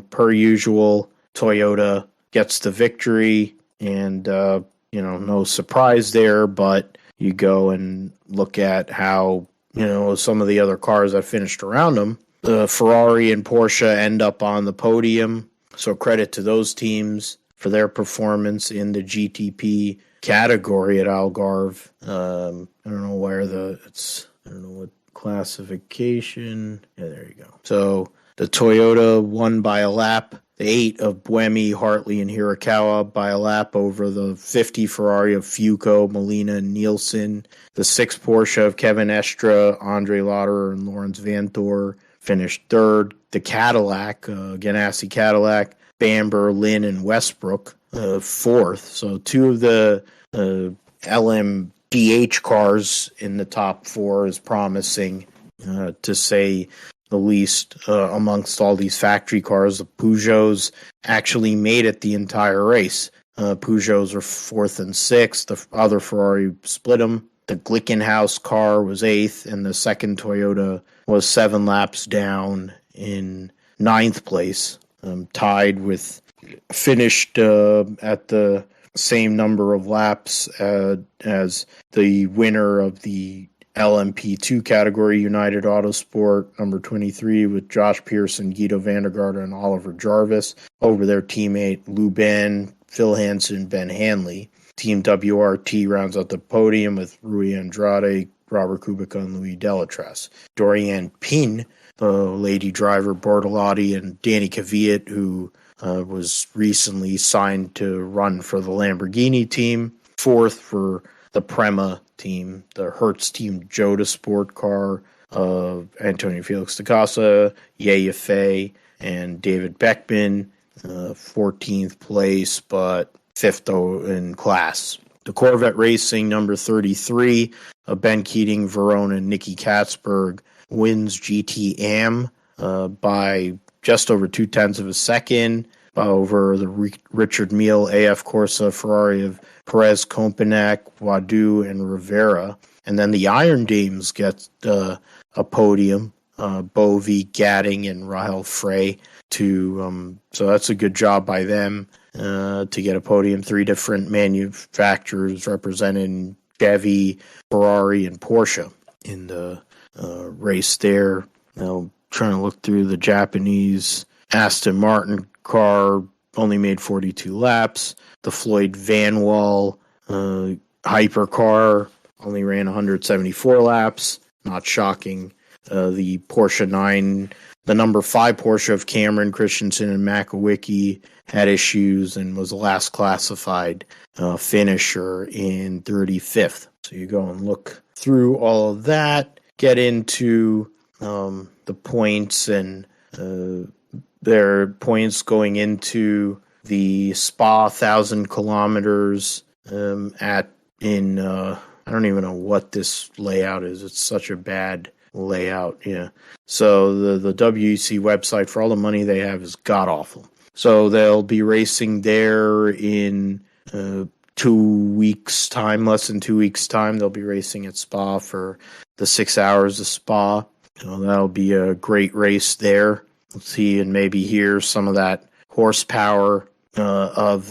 per usual, Toyota gets the victory, and no surprise there, but you go and look at how some of the other cars that finished around them. Ferrari and Porsche end up on the podium, so credit to those teams for their performance in the GTP category at Algarve. I don't know what classification. Yeah, there you go. So the Toyota won by a lap. The 8 of Buemi, Hartley, and Hirakawa by a lap over the 50 Ferrari of Fuco, Molina, and Nielsen. The 6 Porsche of Kevin Estra, Andre Lauderer, and Lawrence Vantor finished third. The Cadillac, Ganassi Cadillac, Bamber, Lynn, and Westbrook fourth. So 2 of the LMDH cars in the top 4 is promising, to say the least. Amongst all these factory cars, the Peugeots actually made it the entire race. Peugeots are 4th and 6th. The other Ferrari split them. The Glickenhaus car was 8th, and the second Toyota was 7 laps down in 9th place, tied with, finished at the same number of laps as the winner of the LMP2 category, United Autosport, number 23, with Josh Pearson, Guido van der Garde, and Oliver Jarvis over their teammate Lubin, Phil Hansen, Ben Hanley. Team WRT rounds out the podium with Rui Andrade, Robert Kubica, and Louis Delatras. Dorian Pin, the lady driver, Bortolotti, and Danny Kvyat, who was recently signed to run for the Lamborghini team. 4th for the Prema team, the Hertz Team Jota Sport car of Antonio Felix da Casa, Yaya Fey, and David Beckman. 14th place, but 5th in class. The Corvette Racing, number 33, of Ben Keating, Verona, and Nicky Katzberg, wins GT Am by just over 0.2 of a second over the Richard Mille AF Corsa Ferrari of Perez, Kompenak, Wadu, and Rivera. And then the Iron Dames get a podium, Bovey, Gadding, and Rahel Frey. So that's a good job by them to get a podium. 3 different manufacturers representing Chevy, Ferrari, and Porsche in the race there. Now, trying to look through the Japanese Aston Martin car, only made 42 laps. The Floyd Van Wall hypercar only ran 174 laps. Not shocking. The Porsche 9, the number 5 Porsche of Cameron, Christensen, and Makowicki had issues and was the last classified finisher in 35th. So you go and look through all of that, get into the points and their points going into the Spa 1,000 kilometers I don't even know what this layout is. It's such a bad layout. Yeah. So the WEC website, for all the money they have, is god awful. So they'll be racing there in 2 weeks' time, less than 2 weeks' time. They'll be racing at Spa for the 6 hours of Spa. So that'll be a great race there. Let's see and maybe hear some of that horsepower of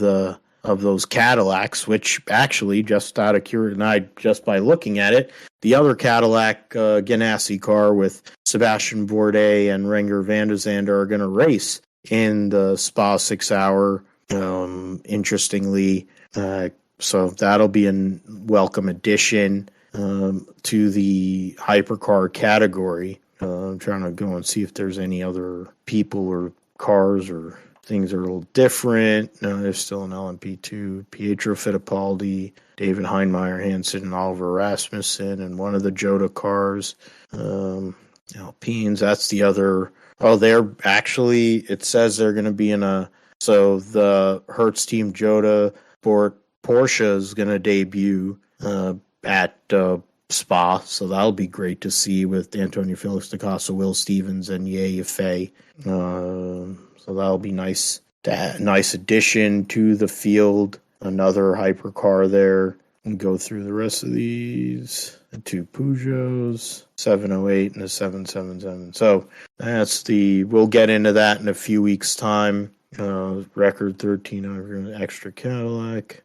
those Cadillacs, which actually, just out of curiosity, just by looking at it, the other Cadillac Ganassi car with Sebastian Bourdais and Renger van der Zande are going to race in the Spa 6 hour. Interestingly, so that'll be a welcome addition to the hypercar category. I'm trying to go and see if there's any other people or cars or things are a little different. No, there's still an LMP2. Pietro Fittipaldi, David Heinmeier Hansen, and Oliver Rasmussen, and one of the Jota cars. Alpines, that's the other. Oh, they're actually, it says they're going to be in so the Hertz Team Jota Porsche is going to debut at Spa, so that'll be great to see with Antonio Felix da Casa, Will Stevens, and Yaya Fey. So that'll be nice addition to the field. Another hypercar there. And go through the rest of these. The 2 Peugeots, 708 and the 777. So we'll get into that in a few weeks' time. Record 13 extra Cadillac.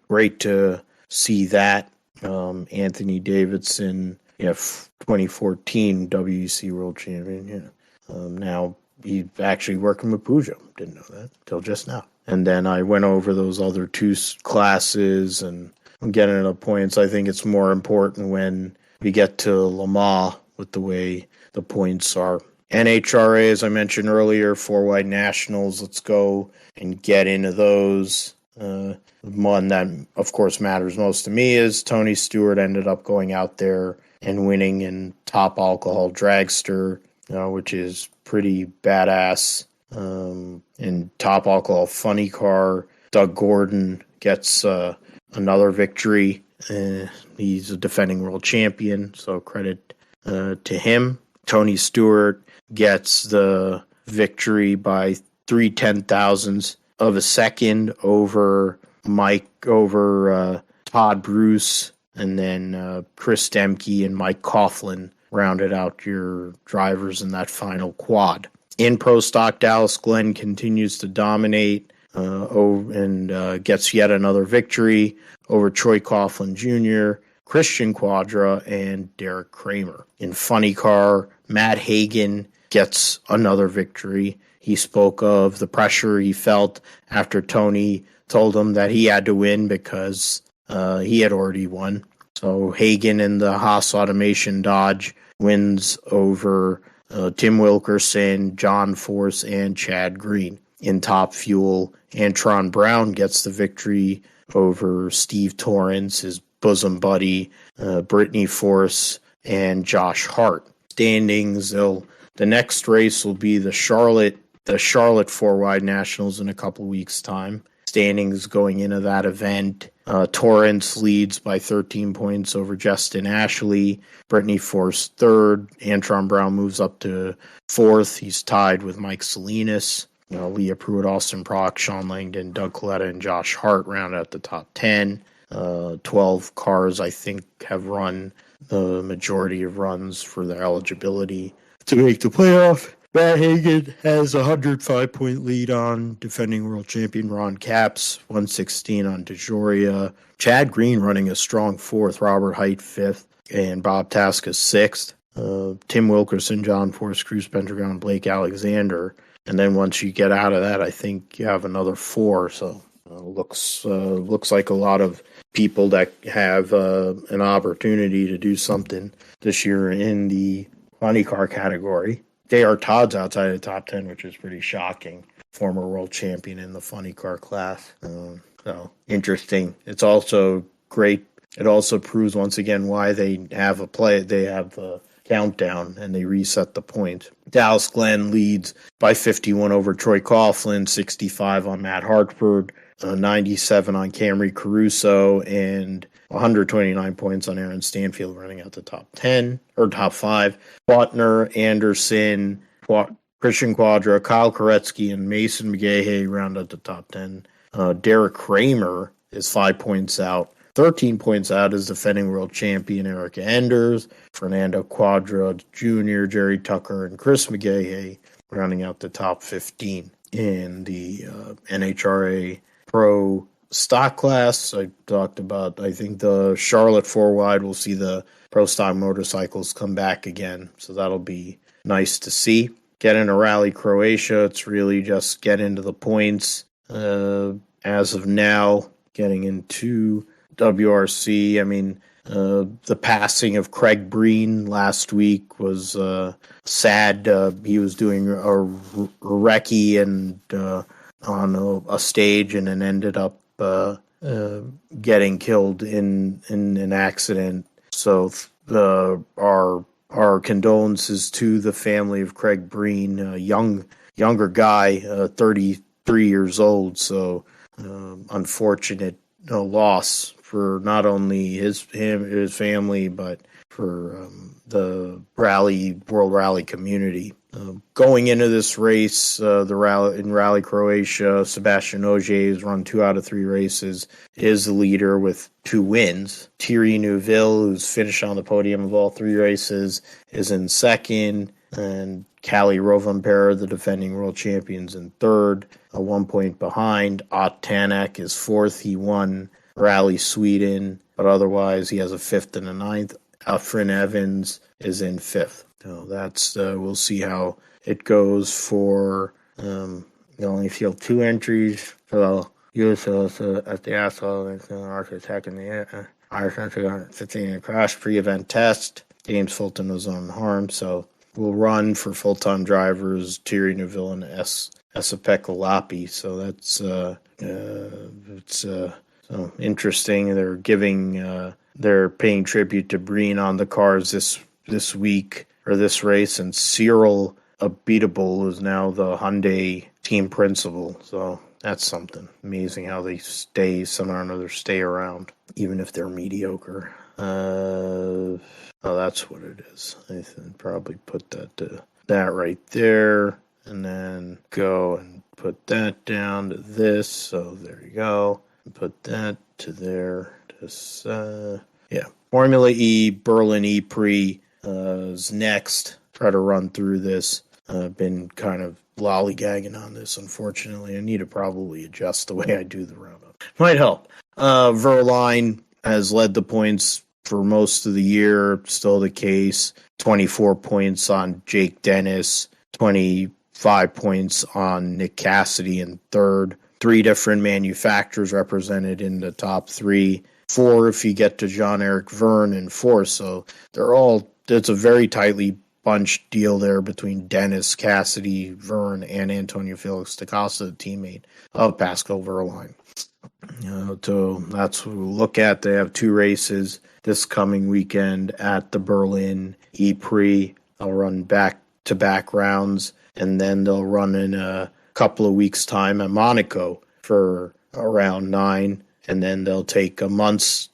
Great to see that. Anthony Davidson, 2014 WEC World Champion. Now he's actually working with Peugeot. Didn't know that till just now. And then I went over those other 2 classes and I'm getting into points. I think it's more important when we get to Le Mans with the way the points are. NHRA, as I mentioned earlier, 4-wide nationals. Let's go and get into those. One that, of course, matters most to me is Tony Stewart ended up going out there and winning in top alcohol dragster, which is pretty badass. In top alcohol funny car, Doug Gordon gets another victory. He's a defending world champion, so credit to him. Tony Stewart gets the victory by 3/10,000ths of a second over Todd Bruce, and then Chris Demke and Mike Coughlin rounded out your drivers in that final quad. In Pro Stock, Dallas Glenn continues to dominate and gets yet another victory over Troy Coughlin Jr., Christian Quadra, and Derek Kramer. In Funny Car, Matt Hagan gets another victory. He spoke of the pressure he felt after Tony told him that he had to win because he had already won. So Hagan in the Haas Automation Dodge wins over Tim Wilkerson, John Force, and Chad Green. In Top Fuel, Antron Brown gets the victory over Steve Torrance, his bosom buddy, Brittany Force, and Josh Hart. Standings, the next race will be the Charlotte 4-wide nationals in a couple weeks' time. Standings going into that event, Torrance leads by 13 points over Justin Ashley, Brittany Force third, Antron Brown moves up to fourth. He's tied with Mike Salinas. Leah Pruitt, Austin Prock, Sean Langdon, Doug Coletta, and Josh Hart round out the top 10. 12 cars, I think, have run the majority of runs for their eligibility to make the playoff. Matt Hagan has a 105-point lead on defending world champion Ron Capps, 116 on DeJoria. Chad Green running a strong fourth, Robert Height fifth, and Bob Tasca sixth. Tim Wilkerson, John Force, Cruz Pendragon, Blake Alexander. And then once you get out of that, I think you have another four. So looks like a lot of people that have an opportunity to do something this year in the funny car category. J.R. Todd's outside of the top 10, which is pretty shocking. Former world champion in the funny car class. So interesting. It's also great. It also proves once again why they have the countdown and they reset the point. Dallas Glenn leads by 51 over Troy Coughlin, 65 on Matt Hartford, 97 on Camry Caruso, and 129 points on Aaron Stanfield running out the top 10 or top 5. Faulkner, Anderson, Christian Quadra, Kyle Koretsky, and Mason McGahey round out the top 10. Derek Kramer is 5 points out. 13 points out is defending world champion Erica Enders, Fernando Quadra Jr., Jerry Tucker, and Chris McGahey rounding out the top 15. In the NHRA Pro Stock class, I talked about, I think the Charlotte 4-wide will see the Pro Stock motorcycles come back again, so that'll be nice to see. Get into Rally Croatia, it's really just get into the points. As of now, getting into WRC, I mean, the passing of Craig Breen last week was sad. He was doing a recce and on a stage and then ended up getting killed in an accident. So our condolences to the family of Craig Breen, a younger guy, 33 years old. So unfortunate loss for not only his family, but for the world rally community. Going into this race, in Rally Croatia, Sebastian Ogier has run 2 out of 3 races, is the leader with 2 wins. Thierry Neuville, who's finished on the podium of all 3 races, is in second, and Kalle Rovanperä, the defending world champions, in third, 1 point behind. Ott Tanak is fourth. He won Rally Sweden, but otherwise he has a 5th and a 9th. Alfred Evans is in 5th. So that's we'll see how it goes for you only field 2 entries for the use at the asphalt and architect in the Irish 15 crash pre-event test. James Fulton was unharmed, so we'll run for full-time drivers Thierry Neuville and Esapekka Lappi. So that's it's so interesting. They're paying tribute to Breen on the cars this week or this race, and Cyril Abiteboul is now the Hyundai team principal. So that's something. Amazing how they somehow or another stay around, even if they're mediocre. Oh, that's what it is. I can probably put that right there, and then go and put that down to this. So there you go. Put that to there. Just Formula E, Berlin E-Prix is next. Try to run through this. I've been kind of lollygagging on this, unfortunately. I need to probably adjust the way I do the roundup. Might help. Verline has led the points for most of the year, still the case. 24 points on Jake Dennis, 25 points on Nick Cassidy in third. 3 different manufacturers represented in the top 3. 4 if you get to Jean-Eric Verne in fourth. So it's a very tightly bunched deal there between Dennis, Cassidy, Verne, and Antonio Felix da Costa, the teammate of Pascal Verline. So that's what we'll look at. They have 2 races this coming weekend at the Berlin E-Prix. They'll run back-to-back rounds, and then they'll run in a couple of weeks' time at Monaco for around 9, and then they'll take a month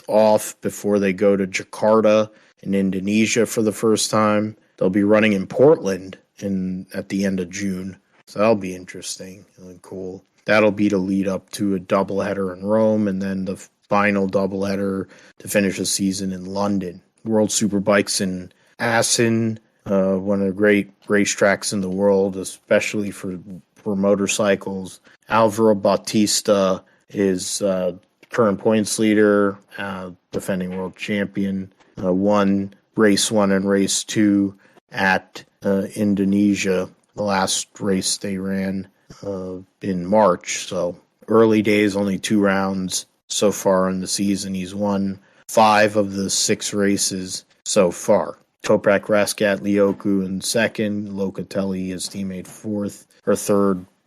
off before they go to Jakarta in Indonesia for the first time. They'll be running in Portland at the end of June, so that'll be interesting and cool. That'll be to lead up to a doubleheader in Rome, and then the final doubleheader to finish the season in London. World Superbikes in Assen, one of the great racetracks in the world, especially for motorcycles. Alvaro Bautista is current points leader, defending world champion. Won race 1 and race 2 at Indonesia, the last race they ran in March. So early days, only 2 rounds so far in the season. He's won 5 of the 6 races so far. Toprak Raskat Lioku in second, Locatelli, his teammate, third.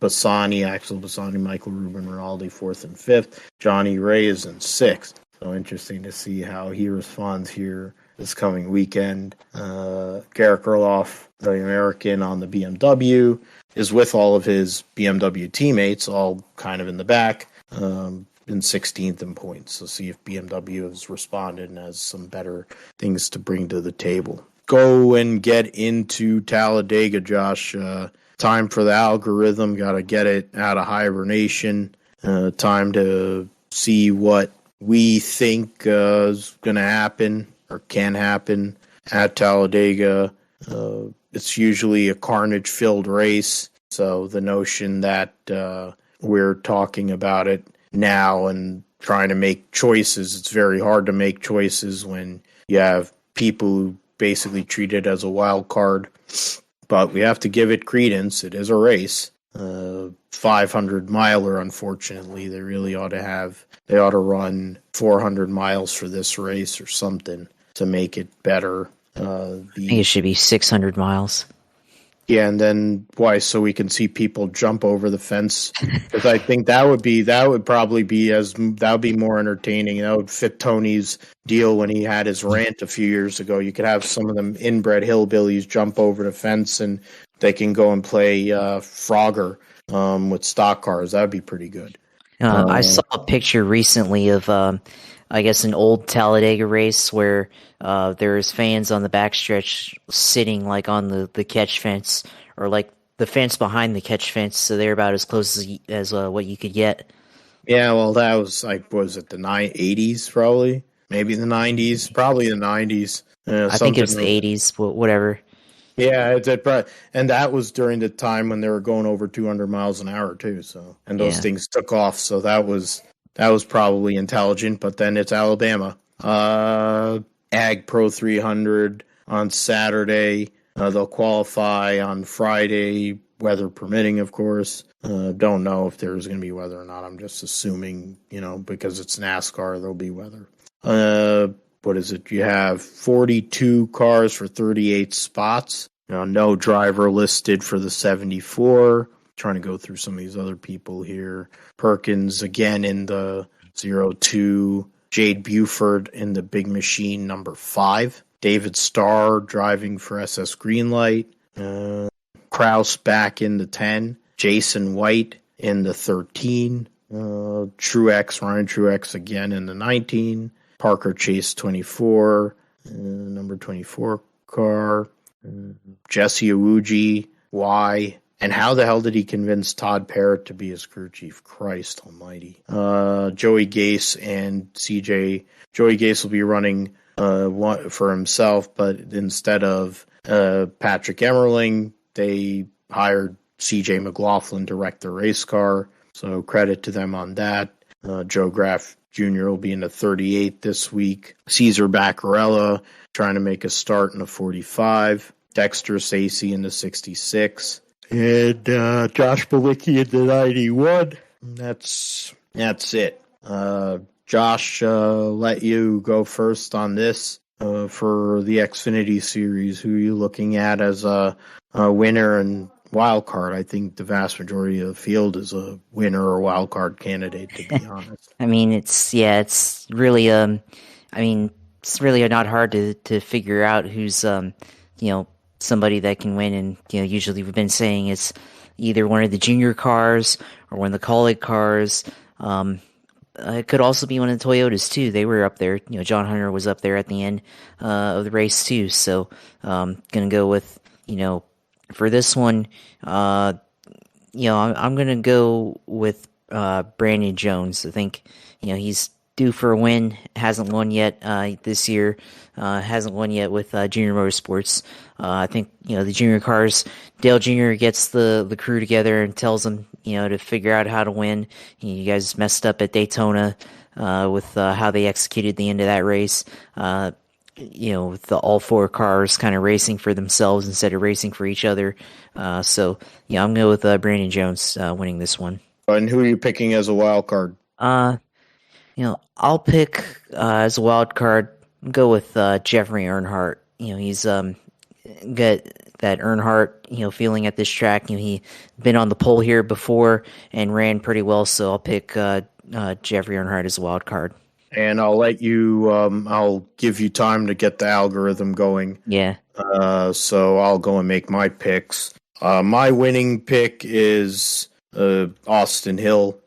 Axel Bassani, Michael Ruben Rinaldi, 4th and 5th. Johnny Ray is in 6th. So interesting to see how he responds here this coming weekend. Garrett Gerloff, the American on the BMW, is with all of his BMW teammates, all kind of in the back, in 16th in points. So see if BMW has responded and has some better things to bring to the table. Go and get into Talladega, Josh. Time for the algorithm. Got to get it out of hibernation. Time to see what we think is going to happen or can happen at Talladega. It's usually a carnage-filled race, so the notion that we're talking about it now and trying to make choices, it's very hard to make choices when you have people who basically treat it as a wild card. But we have to give it credence. It is a race. 500-miler, unfortunately. They ought to run 400 miles for this race or something to make it better. I think it should be 600 miles. Yeah, and then why? So we can see people jump over the fence. Because I think that would be more entertaining. That would fit Tony's deal when he had his rant a few years ago. You could have some of them inbred hillbillies jump over the fence, and they can go and play Frogger with stock cars. That would be pretty good. I saw a picture recently of, I guess, an old Talladega race where there's fans on the backstretch sitting like on the catch fence, or like the fence behind the catch fence, so they're about as close as what you could get. Yeah, well, that was like, was it the 80s probably? Maybe the 90s? Probably the 90s. I think it was the 80s, but whatever. Yeah, and that was during the time when they were going over 200 miles an hour too. So, and those things took off. So that was probably intelligent. But then it's Alabama. Ag Pro 300 on Saturday. They'll qualify on Friday, weather permitting, of course. Don't know if there's going to be weather or not. I'm just assuming, because it's NASCAR, there'll be weather. what is it? You have 42 cars for 38 spots. No driver listed for the 74. Trying to go through some of these other people here. Perkins again in the 02. Jade Buford in the Big Machine number 5. David Starr driving for SS Greenlight. Kraus back in the 10. Jason White in the 13. Ryan Truex again in the 19. Parker Chase 24. Number 24 car. Jesse Iwuji, Y. And how the hell did he convince Todd Parrott to be his crew chief? Christ almighty. Joey Gase and CJ. Joey Gase will be running one for himself, but instead of Patrick Emmerling, they hired CJ McLaughlin to wreck the race car. So credit to them on that. Joe Graff Jr. will be in the 38 this week. Cesar Baccarella trying to make a start in the 45. Dexter Stacey in the 66. And Josh Balicki in the 91. That's it. Josh, let you go first on this for the Xfinity Series. Who are you looking at as a winner and wild card? I think the vast majority of the field is a winner or wild card candidate, to be honest. I mean, it's really it's really not hard to figure out who's somebody that can win, and usually we've been saying it's either one of the junior cars or one of the Kaulig cars. It could also be one of the Toyotas too. They were up there. John Hunter was up there at the end of the race too. So gonna go with for this one. I'm gonna go with Brandon Jones. I think he's due for a win. Hasn't won yet this year. Hasn't won yet with Junior Motorsports. I think the junior cars. Dale Jr. gets the crew together and tells them to figure out how to win. You guys messed up at Daytona with how they executed the end of that race. With all 4 cars kind of racing for themselves instead of racing for each other. So I'm going with Brandon Jones winning this one. And who are you picking as a wild card? I'll pick as a wild card. Go with Jeffrey Earnhardt. He's got that Earnhardt feeling at this track. He been on the pole here before and ran pretty well. So I'll pick Jeffrey Earnhardt as a wild card. And I'll let you. I'll give you time to get the algorithm going. Yeah. So I'll go and make my picks. My winning pick is Austin Hill.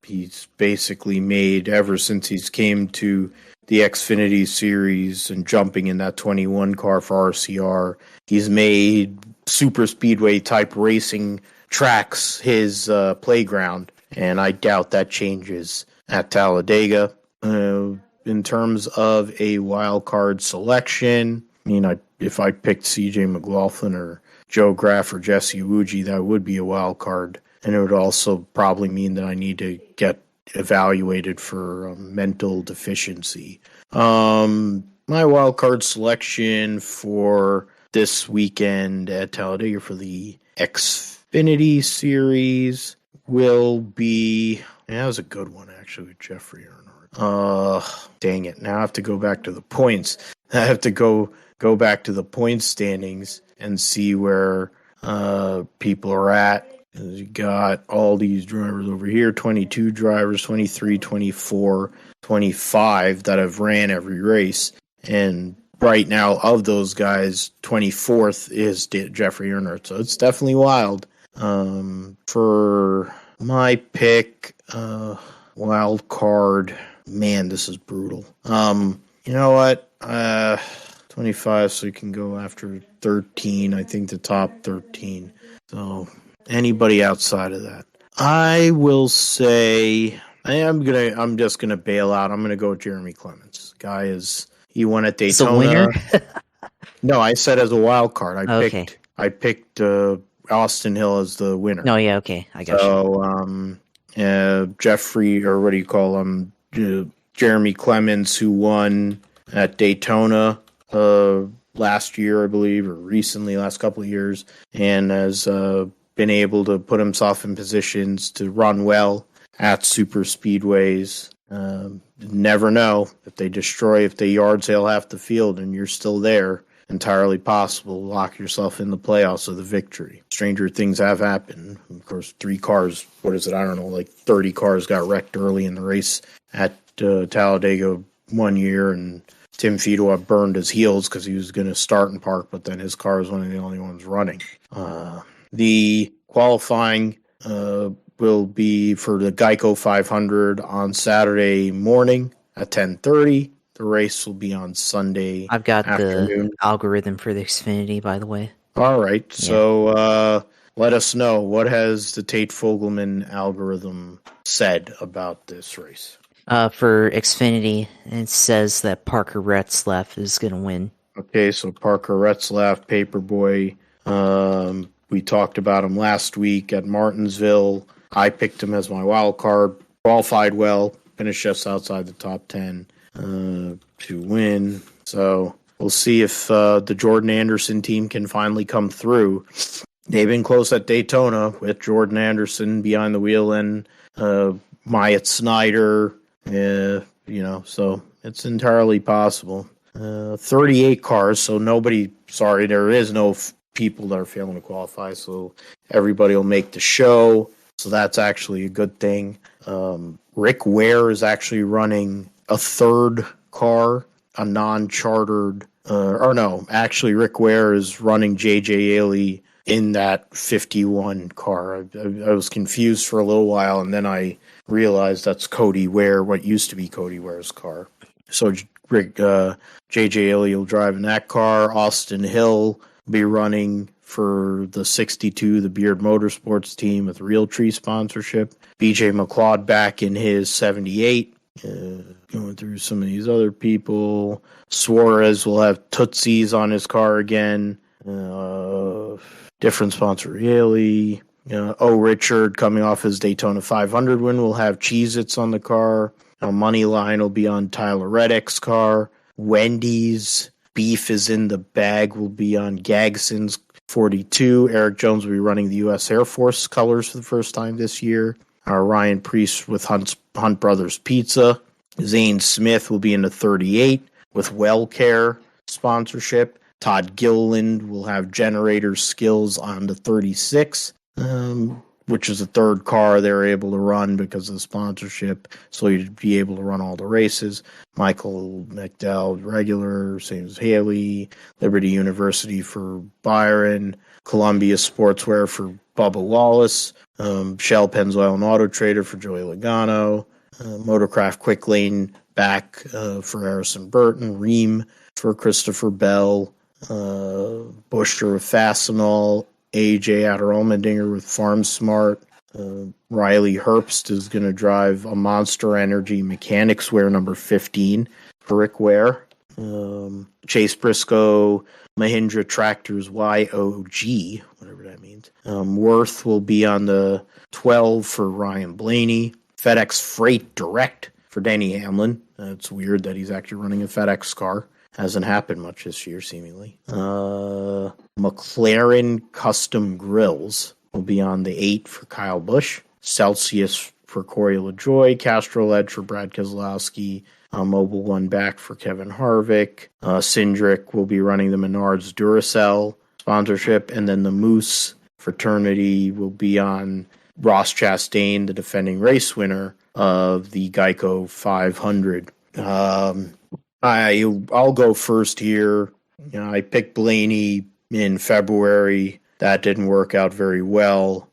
He's basically made, ever since he's came to the Xfinity Series and jumping in that 21 car for RCR, he's made super speedway type racing tracks his playground, and I doubt that changes at Talladega. In terms of a wild card selection, if I picked CJ McLaughlin or Joe Graff or Jesse Iwuji, that would be a wild card. And it would also probably mean that I need to get evaluated for mental deficiency. My wild card selection for this weekend at Talladega for the Xfinity Series will be... that was a good one, actually, with Jeffrey Earnhardt. Dang it. Now I have to go back to the points. I have to go back to the points standings and see where people are at. You got all these drivers over here, 22 drivers, 23, 24, 25 that have ran every race. And right now, of those guys, 24th is Jeffrey Earnhardt. So it's definitely wild. For my pick, wild card, man, this is brutal. You know what? 25, so you can go after 13. I think the top 13. So... anybody outside of that, I will say I'm just gonna bail out. I'm gonna go with Jeremy Clements. He won at Daytona. The winner? No, I said as a wild card. I picked Austin Hill as the winner. No, yeah, okay, I got you. Jeffrey, or what do you call him? Jeremy Clements, who won at Daytona last year, I believe, or recently, last couple of years, and has been able to put himself in positions to run well at super speedways. Never know if they yard sale half the field and you're still there. Entirely possible. Lock yourself in the playoffs with a victory. Stranger things have happened. Of course, 3 cars, what is it? I don't know, like 30 cars got wrecked early in the race at Talladega one year, and Tim Fedewa burned his heels because he was going to start and park, but then his car was one of the only ones running. The qualifying will be for the Geico 500 on Saturday morning at 10:30. The race will be on Sunday I've got afternoon. the algorithm for the Xfinity, by the way. All right. So let us know, what has the Tate Fogelman algorithm said about this race? For Xfinity, it says that Parker Retzlaff is going to win. Okay, so Parker Retzlaff, Paperboy. We talked about him last week at Martinsville. I picked him as my wild card. Qualified well, finished just outside the top 10 to win. So we'll see if the Jordan Anderson team can finally come through. They've been close at Daytona with Jordan Anderson behind the wheel and Myatt Snyder. So it's entirely possible. 38 cars, so there is no people that are failing to qualify, so everybody will make the show. So that's actually a good thing. Rick Ware is actually running a third car, a non-chartered, Rick Ware is running J.J. Ailey in that 51 car. I was confused for a little while, and then I realized that's Cody Ware, what used to be Cody Ware's car. So J.J. Ailey will drive in that car. Austin Hill will be running for the 62, the Beard Motorsports team with Realtree sponsorship. BJ McLeod back in his 78. Going through some of these other people. Suarez will have Tootsies on his car again. Different sponsor, Ailey. Richard, coming off his Daytona 500 win, will have Cheez-Its on the car. Moneyline will be on Tyler Reddick's car. Wendy's Beef is in the Bag will be on Gagson's 42. Eric Jones will be running the U.S. Air Force colors for the first time this year. Ryan Preece with Hunt Brothers Pizza. Zane Smith will be in the 38 with WellCare sponsorship. Todd Gilliland will have Generator Skills on the 36, which is the third car they're able to run because of the sponsorship, so you'd be able to run all the races. Michael McDowell, regular, same as Haley. Liberty University for Byron. Columbia Sportswear for Bubba Wallace. Shell Pennzoil and Auto Trader for Joey Logano. Motorcraft Quick Lane back for Harrison Burton. Ream for Christopher Bell. Bushter with Fastenal. AJ Adder-Allmendinger with Farm Smart. Riley Herbst is going to drive a Monster Energy Mechanics Wear number 15 for Rick Ware. Chase Briscoe, Mahindra Tractors YOG, whatever that means. Worth will be on the 12 for Ryan Blaney. FedEx Freight Direct for Denny Hamlin. It's weird that he's actually running a FedEx car. Hasn't happened much this year, seemingly. McLaren Custom Grills will be on the 8 for Kyle Busch. Celsius for Corey LaJoy. Castrol Edge for Brad Keselowski. Mobile One back for Kevin Harvick. Cindric will be running the Menards Duracell sponsorship. And then the Moose Fraternity will be on Ross Chastain, the defending race winner of the Geico 500. I'll go first here. I picked Blaney in February. That didn't work out very well.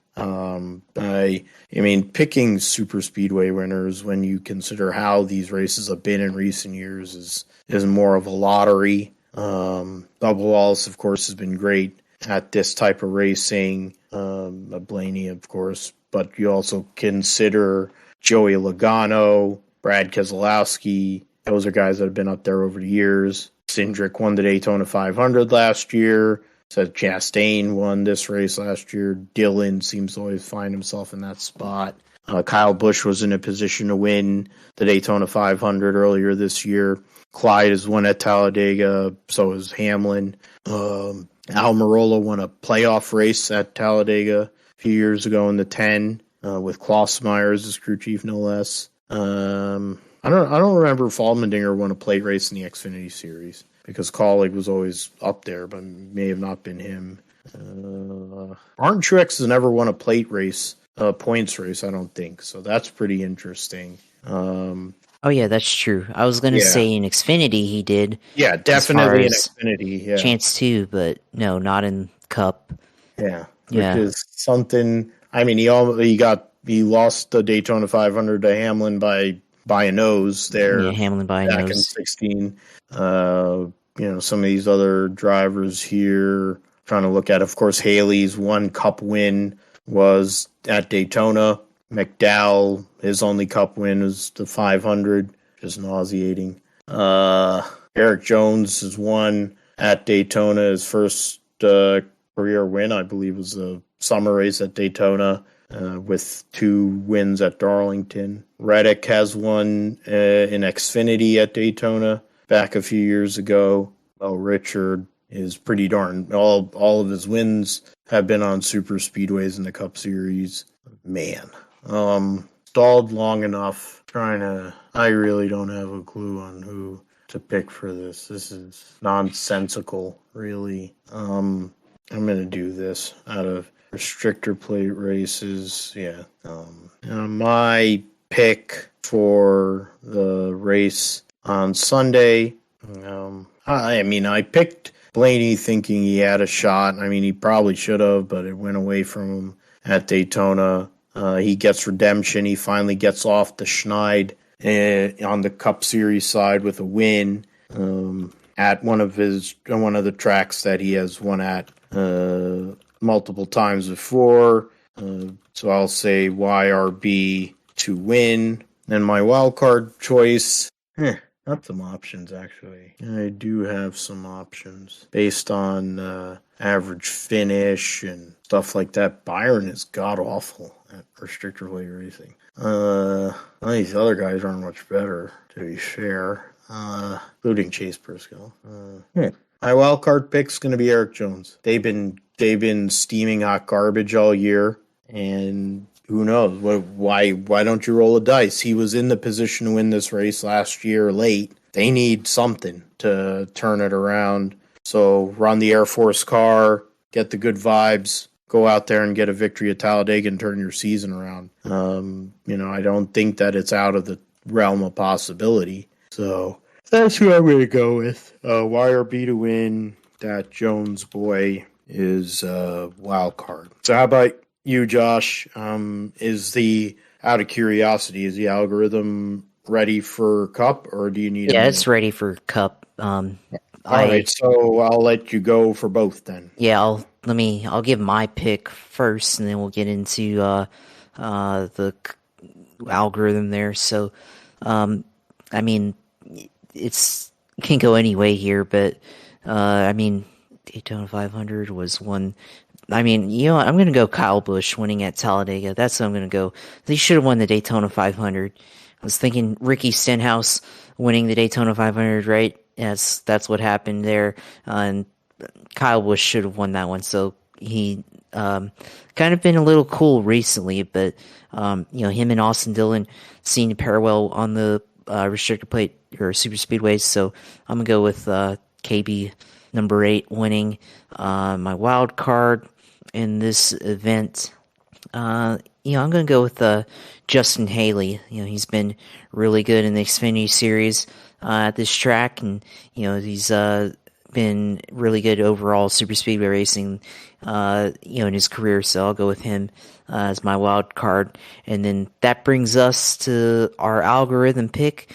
Picking super speedway winners when you consider how these races have been in recent years is more of a lottery. Bubba Wallace, of course, has been great at this type of racing. Blaney, of course, but you also consider Joey Logano, Brad Keselowski. Those are guys that have been up there over the years. Cindric won the Daytona 500 last year. Said Chastain won this race last year. Dillon seems to always find himself in that spot. Kyle Busch was in a position to win the Daytona 500 earlier this year. Clyde has won at Talladega. So has Hamlin. Almirola won a playoff race at Talladega a few years ago in the 10 with Klaus Myers as crew chief, no less. I don't remember if Allmendinger won a plate race in the Xfinity Series because Colleague was always up there, but may have not been him. Martin Truex has never won a plate race, points race, I don't think. So that's pretty interesting. Oh yeah, that's true. I was gonna say in Xfinity he did. Yeah, definitely in Xfinity. Yeah, chance too, but no, not in Cup. Yeah, which is something. I mean, he lost the Daytona 500 to Hamlin by a nose there. Yeah, Hamlin by a nose back in 16. Some of these other drivers here. Trying to look at, of course, Haley's one Cup win was at Daytona. McDowell, his only Cup win was the 500, just nauseating. Eric Jones has won at Daytona. His first career win, I believe, was the summer race at Daytona with 2 wins at Darlington. Reddick has won in Xfinity at Daytona back a few years ago. Well, Richard is pretty darn. All of his wins have been on super speedways in the Cup Series. Man. Stalled long enough I really don't have a clue on who to pick for this. This is nonsensical, really. I'm going to do this out of restrictor plate races. Yeah. My pick for the race on Sunday, I picked Blaney thinking he had a shot. I mean, he probably should have, but it went away from him at Daytona. He gets redemption. He finally gets off the Schneid on the Cup Series side with a win at one of the tracks that he has won at multiple times before. So I'll say YRB to win. And my wild card choice, not some options actually. I do have some options based on average finish and stuff like that. Byron is god awful at restrictor plate racing. These other guys aren't much better, to be fair, including Chase Briscoe. My wild card pick's going to be Eric Jones. They've been steaming hot garbage all year, and who knows? Why don't you roll a dice? He was in the position to win this race last year late. They need something to turn it around. So run the Air Force car, get the good vibes, go out there and get a victory at Talladega and turn your season around. I don't think that it's out of the realm of possibility. So that's who I'm going to go with. YRB to win. That Jones boy is wild card. So how about you, Josh? Out of curiosity, is the algorithm ready for Cup, or do you need? Yeah, it's ready for Cup. All right, so I'll let you go for both then. Yeah, I'll give my pick first, and then we'll get into the algorithm there. So, it can go any way here, but Daytona 500 was one. I'm going to go Kyle Busch winning at Talladega. That's what I'm going to go. They should have won the Daytona 500. I was thinking Ricky Stenhouse winning the Daytona 500, right? Yes, that's what happened there. And Kyle Busch should have won that one. So he kind of been a little cool recently, but him and Austin Dillon seem to pair well on the restrictor plate or super speedways. So I'm gonna go with KB number 8 winning. My wild card in this event, I'm gonna go with Justin Haley. He's been really good in the Xfinity Series at this track, and he's been really good overall super speedway racing in his career, so I'll go with him as my wild card. And then that brings us to our algorithm pick.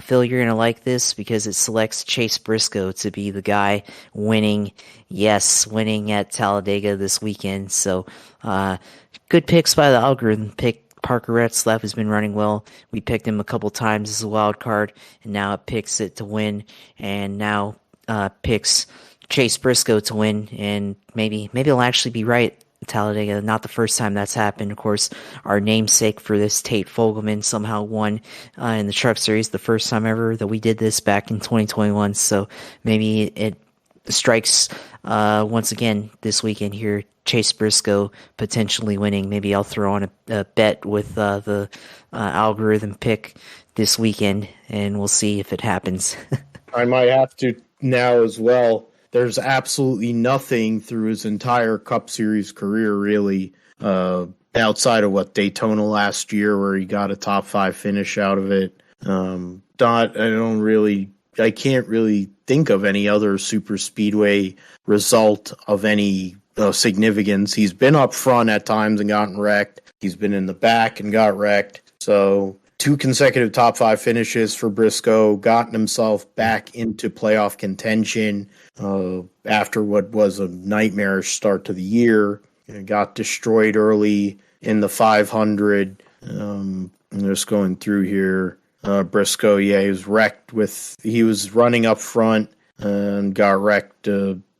Phil, you're gonna like this because it selects Chase Briscoe to be the guy winning at Talladega this weekend. So good picks by the algorithm pick. Parker Retzlaff has been running well. We picked him a couple times as a wild card, and now it picks it to win, and now picks Chase Briscoe to win, and maybe it'll actually be right. Talladega, not the first time that's happened. Of course, our namesake for this, Tate Fogelman, somehow won in the Truck Series the first time ever that we did this back in 2021. So maybe it strikes once again this weekend here. Chase Briscoe potentially winning. Maybe I'll throw on a bet with the algorithm pick this weekend, and we'll see if it happens. I might have to now as well. There's absolutely nothing through his entire Cup Series career, really, outside of Daytona last year, where he got a top 5 finish out of it. I can't really think of any other super speedway result of any significance. He's been up front at times and gotten wrecked. He's been in the back and got wrecked. So 2 consecutive top 5 finishes for Briscoe, gotten himself back into playoff contention after what was a nightmarish start to the year. Got destroyed early in the 500. I'm just going through here. Briscoe, he was wrecked he was running up front and got wrecked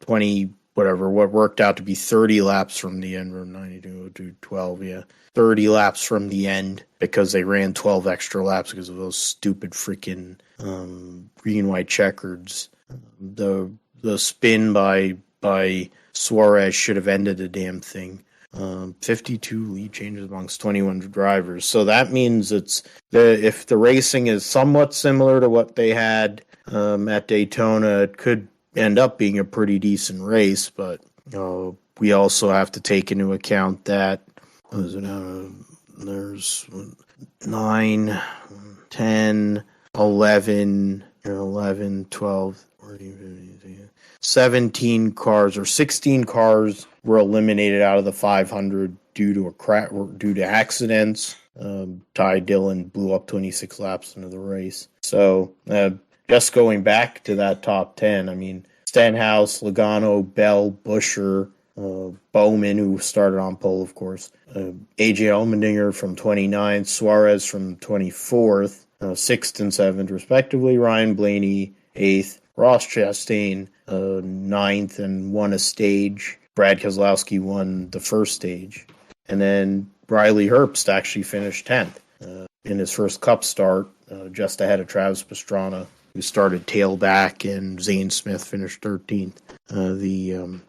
20, whatever, what worked out to be 30 laps from the end, or 92 to 12, 30 laps from the end, because they ran 12 extra laps because of those stupid freaking green, white checkers. The spin by Suarez should have ended the damn thing. 52 lead changes amongst 21 drivers. So that means if the racing is somewhat similar to what they had at Daytona, it could end up being a pretty decent race. But we also have to take into account that there's 9, 10, 11, 12, 14, 15, 17 cars or 16 cars were eliminated out of the 500 due to accidents. Ty Dillon blew up 26 laps into the race. So just going back to that top 10, I mean, Stenhouse, Logano, Bell, Buescher, Bowman, who started on pole, of course, AJ Allmendinger from 29th, Suarez from 24th, 6th and 7th, respectively, Ryan Blaney, 8th, Ross Chastain, 9th and won a stage. Brad Keselowski won the first stage. And then Riley Herbst actually finished 10th in his first Cup start, just ahead of Travis Pastrana, who started tailback, and Zane Smith finished 13th. The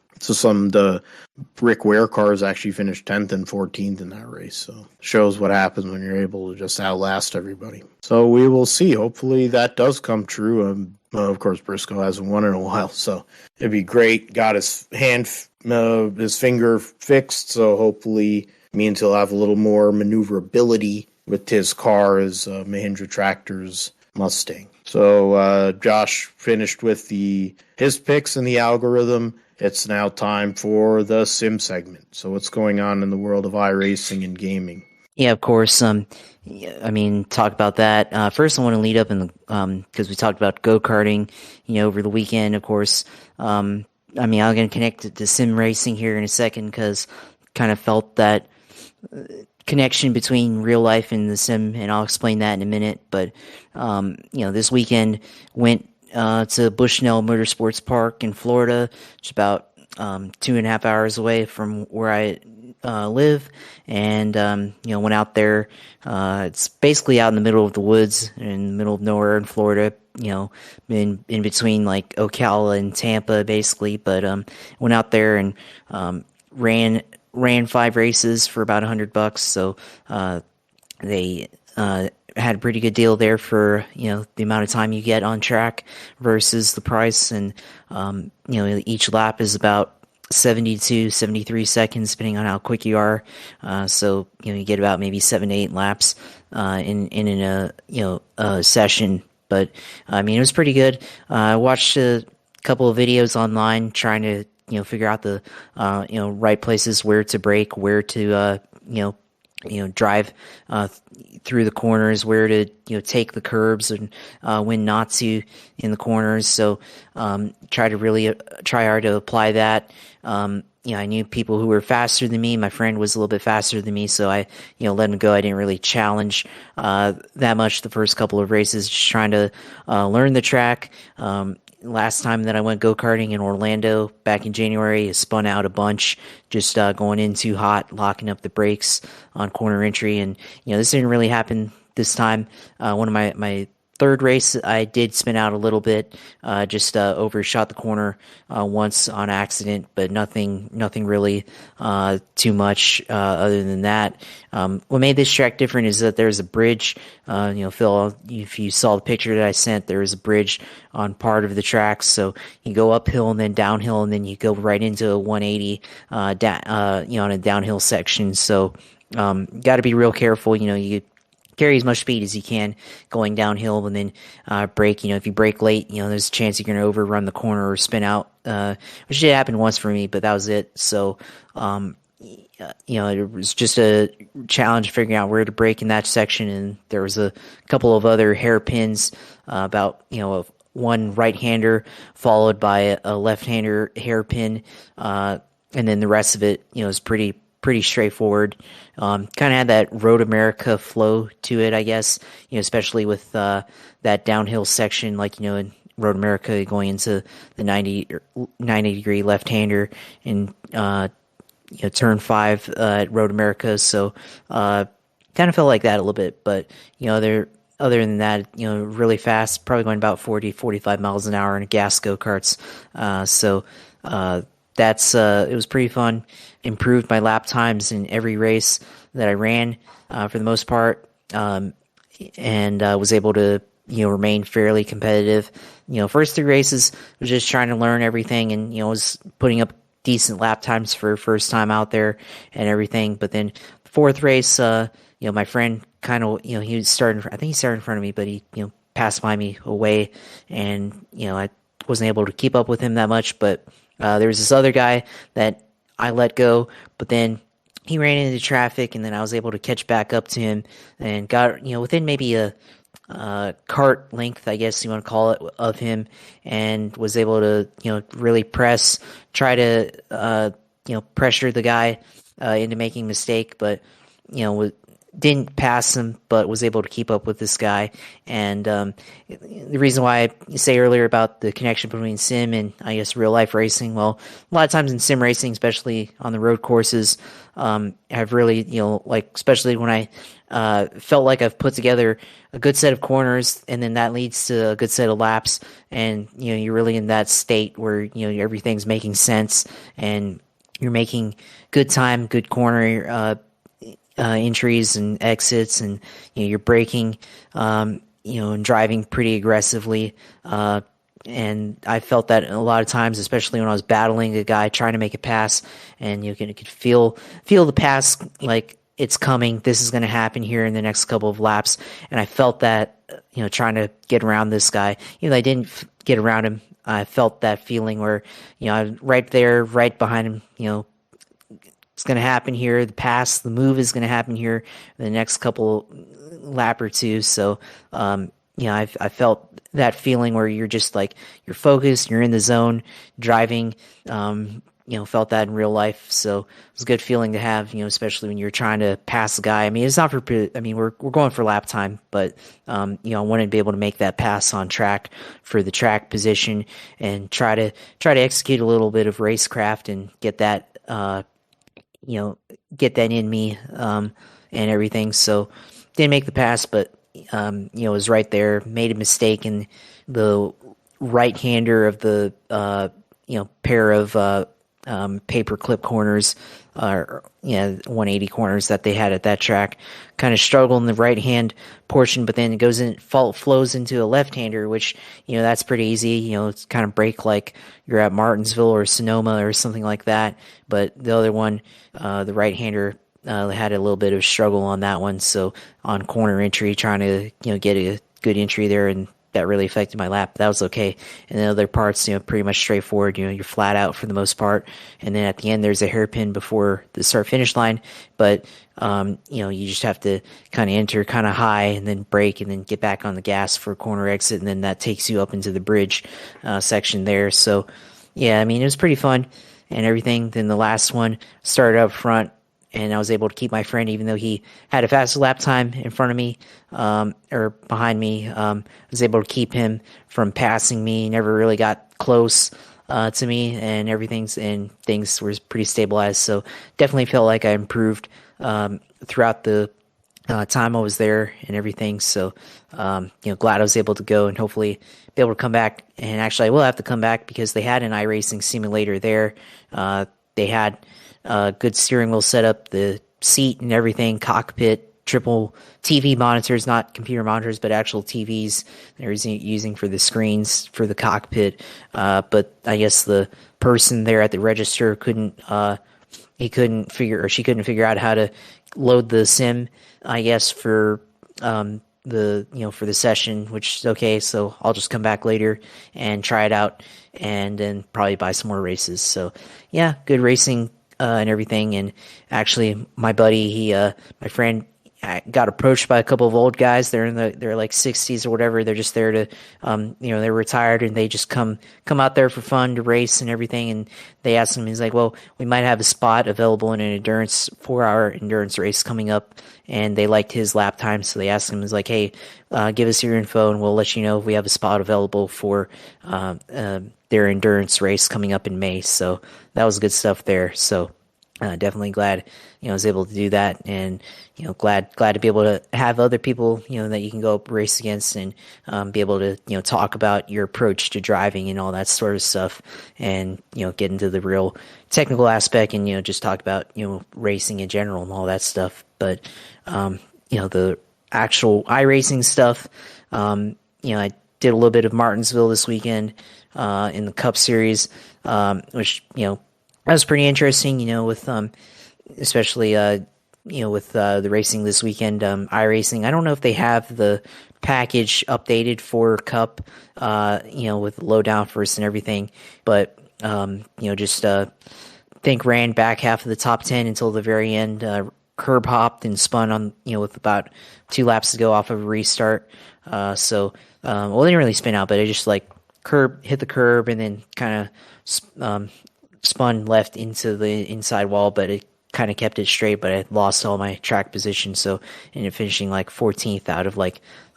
Rick Ware cars actually finished 10th and 14th in that race. So shows what happens when you're able to just outlast everybody. So we will see. Hopefully that does come true. Of course, Briscoe hasn't won in a while, so it'd be great. Got his finger fixed, so hopefully means he'll have a little more maneuverability with his car as Mahindra Tractor's Mustang. So Josh finished with his picks in the algorithm. It's now time for the sim segment. So what's going on in the world of iRacing and gaming? Yeah, of course. Talk about that. First, I want to lead up because we talked about go-karting, over the weekend, of course. I'm going to connect it to sim racing here in a second, because kind of felt that connection between real life and the sim, and I'll explain that in a minute. But, this weekend went to Bushnell Motorsports Park in Florida, which is about 2.5 hours away from where I live, and went out there. It's basically out in the middle of the woods, in the middle of nowhere in Florida, in between like Ocala and Tampa, basically. But went out there and ran 5 races for about $100. So they had a pretty good deal there for the amount of time you get on track versus the price, and each lap is about 72, 73 seconds, depending on how quick you are. So you get about maybe 7 to 8 laps in a session. But it was pretty good. I watched a couple of videos online trying to figure out the right places where to brake, where to drive through the corners, where to take the curbs, and when not to in the corners. So try hard to apply that. I knew people who were faster than me. My friend was a little bit faster than me, so I let him go. I didn't really challenge that much the first couple of races, just trying to learn the track. Last time that I went go-karting in Orlando back in January, it spun out a bunch, just going in too hot, locking up the brakes on corner entry. And, this didn't really happen this time. One of my third race, I did spin out a little bit, just overshot the corner once on accident, but nothing really too much other than that. What made this track different is that there's a bridge. Phil, if you saw the picture that I sent, there is a bridge on part of the track, so you go uphill and then downhill, and then you go right into a 180 on a downhill section. So got to be real careful. You carry as much speed as you can going downhill, and then brake. If you brake late, there's a chance you're going to overrun the corner or spin out, which did happen once for me, but that was it. So, it was just a challenge figuring out where to brake in that section, and there was a couple of other hairpins, about, one right-hander followed by a left-hander hairpin, and then the rest of it, is pretty straightforward. Kind of had that Road America flow to it, I guess, especially with that downhill section, like, in Road America going into the 90 degree left-hander and, turn 5 at Road America. So kind of felt like that a little bit, but, other than that, really fast, probably going about 45 miles an hour in gas go-karts. That's it was pretty fun. Improved my lap times in every race that I ran, for the most part, and was able to remain fairly competitive. First 3 races was just trying to learn everything, and was putting up decent lap times for first time out there and everything. But then the 4th race, my friend kind of he was starting. I think he started in front of me, but he passed by me away, and I wasn't able to keep up with him that much, but. There was this other guy that I let go, but then he ran into traffic, and then I was able to catch back up to him and got, within maybe a cart length, I guess you want to call it, of him, and was able to, really try to, pressure the guy into making a mistake, but, didn't pass him, but was able to keep up with this guy. And the reason why I say earlier about the connection between sim and, I guess, real life racing, well, a lot of times in sim racing, especially on the road courses, have really, especially when I felt like I've put together a good set of corners, and then that leads to a good set of laps, and you're really in that state where everything's making sense, and you're making good time, good corner entries and exits, and you're braking, and driving pretty aggressively. And I felt that a lot of times, especially when I was battling a guy trying to make a pass, and you could feel the pass like it's coming. This is going to happen here in the next couple of laps, and I felt that trying to get around this guy. I didn't get around him. I felt that feeling where I was right there, right behind him. It's going to happen here. The move is going to happen here in the next couple lap or two. So, I felt that feeling where you're just like, you're focused, you're in the zone, driving, felt that in real life. So it was a good feeling to have, especially when you're trying to pass a guy. I mean, it's not we're going for lap time, but, I wanted to be able to make that pass on track for the track position and try to execute a little bit of racecraft and get that, get that in me, and everything. So didn't make the pass, but, was right there, made a mistake in the right-hander of the, pair of, paperclip corners, 180 corners that they had at that track. Kind of struggled in the right-hand portion, but then it flows into a left-hander, which, that's pretty easy. It's kind of brake like you're at Martinsville or Sonoma or something like that. But the other one, the right-hander, had a little bit of struggle on that one. So on corner entry, trying to, get a good entry there, and that really affected my lap. That was okay. And the other parts, pretty much straightforward. You're flat out for the most part. And then at the end, there's a hairpin before the start finish line. But, you just have to kind of enter kind of high and then brake and then get back on the gas for a corner exit. And then that takes you up into the bridge section there. So, yeah, I mean, it was pretty fun and everything. Then the last one started up front, and I was able to keep my friend, even though he had a faster lap time in front of me, or behind me. I was able to keep him from passing me. Never really got close to me, and things were pretty stabilized. So definitely felt like I improved throughout the time I was there and everything. So, glad I was able to go and hopefully be able to come back. And actually, I will have to come back because they had an iRacing simulator there. They had a good steering wheel setup, the seat and everything, cockpit, triple TV monitors, not computer monitors, but actual TVs they're using for the screens for the cockpit. But I guess the person there at the register she couldn't figure out how to load the sim, I guess, for for the session, which is okay. So I'll just come back later and try it out, and then probably buy some more races. So yeah, good racing and everything. And actually, my buddy, my friend, got approached by a couple of old guys. They're like 60s or whatever. They're just there to, they're retired and they just come out there for fun to race and everything. And they asked him, he's like, well, we might have a spot available in an 4-hour endurance race coming up. And they liked his lap time. So they asked him, he's like, hey, give us your info and we'll let you know if we have a spot available for, their endurance race coming up in May. So that was good stuff there. So, definitely glad, I was able to do that, and, glad to be able to have other people, that you can go race against and, be able to, talk about your approach to driving and all that sort of stuff, and, get into the real technical aspect and, just talk about, racing in general and all that stuff. But, the actual iRacing stuff, I did a little bit of Martinsville this weekend, in the Cup Series, which, that was pretty interesting, with, especially, with the racing this weekend, iRacing. I don't know if they have the package updated for Cup, with low down first and everything, but, just, think ran back half of the top 10 until the very end, curb hopped and spun on, with about 2 laps to go off of a restart. They didn't really spin out, but it just like hit the curb and then kind of, spun left into the inside wall, but it kind of kept it straight, but I lost all my track position. So ended up finishing like 14th out of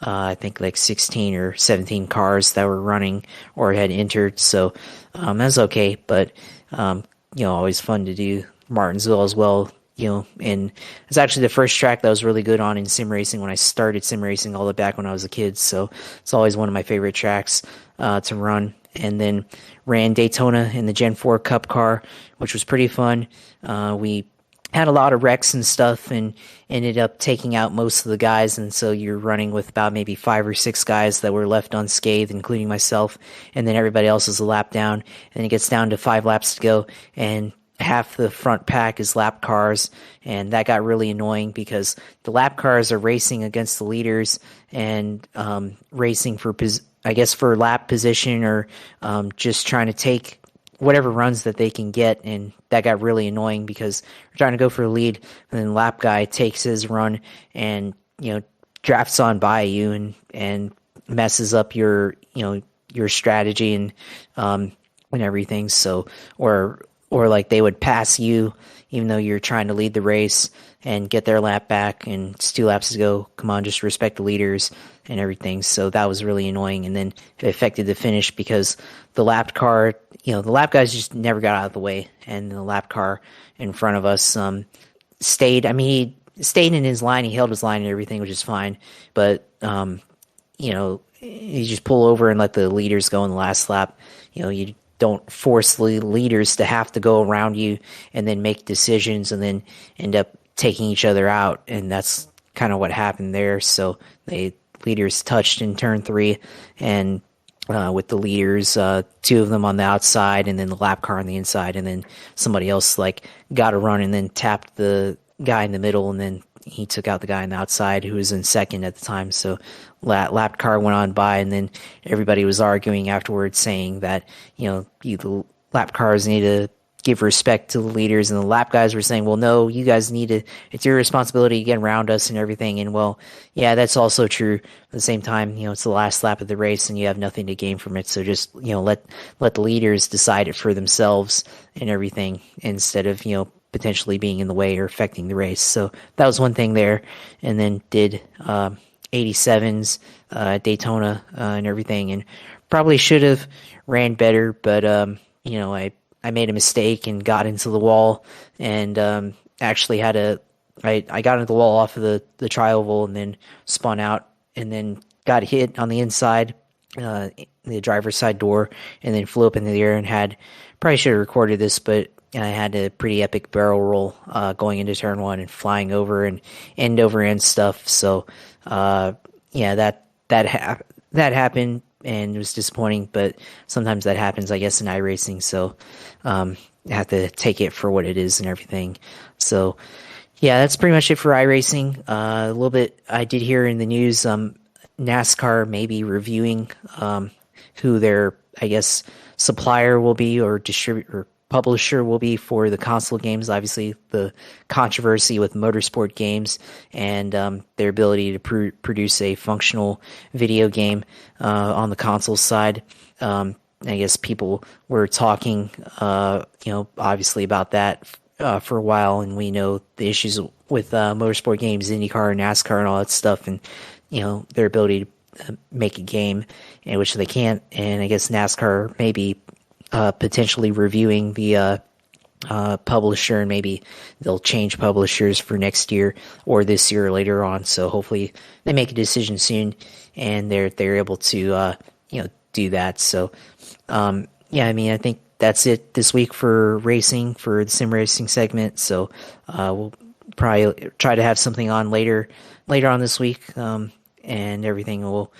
I think 16 or 17 cars that were running or had entered. So, that's okay. But, always fun to do Martinsville as well, and it's actually the first track that I was really good on in sim racing when I started sim racing all the way back when I was a kid. So it's always one of my favorite tracks, to run. And then ran Daytona in the Gen 4 Cup car, which was pretty fun. We had a lot of wrecks and stuff and ended up taking out most of the guys. And so you're running with about maybe 5 or 6 guys that were left unscathed, including myself. And then everybody else is a lap down. And it gets down to 5 laps to go. And half the front pack is lap cars. And that got really annoying because the lap cars are racing against the leaders and racing for for lap position or just trying to take whatever runs that they can get. And that got really annoying because we're trying to go for a lead and then lap guy takes his run and, drafts on by you and messes up your strategy and everything. So, or like they would pass you even though you're trying to lead the race and get their lap back and it's 2 laps to go. Come on, just respect the leaders and everything. So that was really annoying. And then it affected the finish because the lap car, the lap guys just never got out of the way. And the lap car in front of us stayed. I mean, he stayed in his line. He held his line and everything, which is fine. But, you just pull over and let the leaders go in the last lap. You don't force the leaders to have to go around you and then make decisions and then end up taking each other out. And that's kind of what happened there. So leaders touched in turn 3 and with the leaders, 2 of them on the outside and then the lap car on the inside. And then somebody else got a run and then tapped the guy in the middle and then he took out the guy on the outside who was in second at the time. So lap car went on by and then everybody was arguing afterwards saying that, the lap cars need to give respect to the leaders, and the lap guys were saying, well, no, you guys need to, it's your responsibility to get around us and everything. And well, yeah, that's also true. At the same time, it's the last lap of the race and you have nothing to gain from it. So just, let the leaders decide it for themselves and everything instead of, potentially being in the way or affecting the race. So that was one thing there. And then did 87s at Daytona and everything, and probably should have ran better, but I made a mistake and got into the wall and actually had to I got into the wall off of the tri-oval and then spun out and then got hit on the inside, the driver's side door, and then flew up into the air and probably should have recorded this, but I had a pretty epic barrel roll going into turn one and flying over and end over end stuff. So that happened and it was disappointing, but sometimes that happens, I guess, in iRacing. So I have to take it for what it is and everything. So yeah, that's pretty much it for iRacing. A little bit I did hear in the news, NASCAR may be reviewing who their, I guess, supplier will be or distributor or publisher will be for the console games. Obviously, the controversy with motorsport games and their ability to produce a functional video game on the console side. I guess people were talking, obviously about that for a while, and we know the issues with motorsport games, IndyCar, NASCAR, and all that stuff, and their ability to make a game, in which they can't. And I guess NASCAR may be potentially reviewing the publisher, and maybe they'll change publishers for next year or this year or later on. So hopefully they make a decision soon, and they're able to do that. So I think that's it this week for racing, for the sim racing segment. So we'll probably try to have something on later on this week, and everything. We'll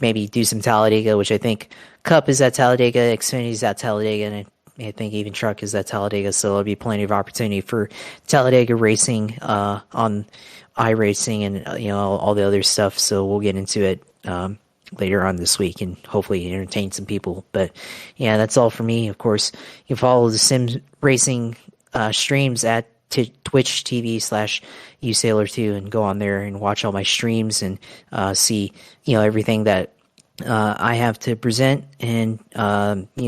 maybe do some Talladega, which I think Cup is at Talladega, Xfinity is at Talladega, and I think even Truck is at Talladega. So there'll be plenty of opportunity for Talladega racing on iRacing and all the other stuff. So we'll get into it later on this week and hopefully entertain some people. But yeah, that's all for me. Of course, you can follow the sim racing streams at Twitch TV/usailor2 and go on there and watch all my streams and see everything that I have to present, and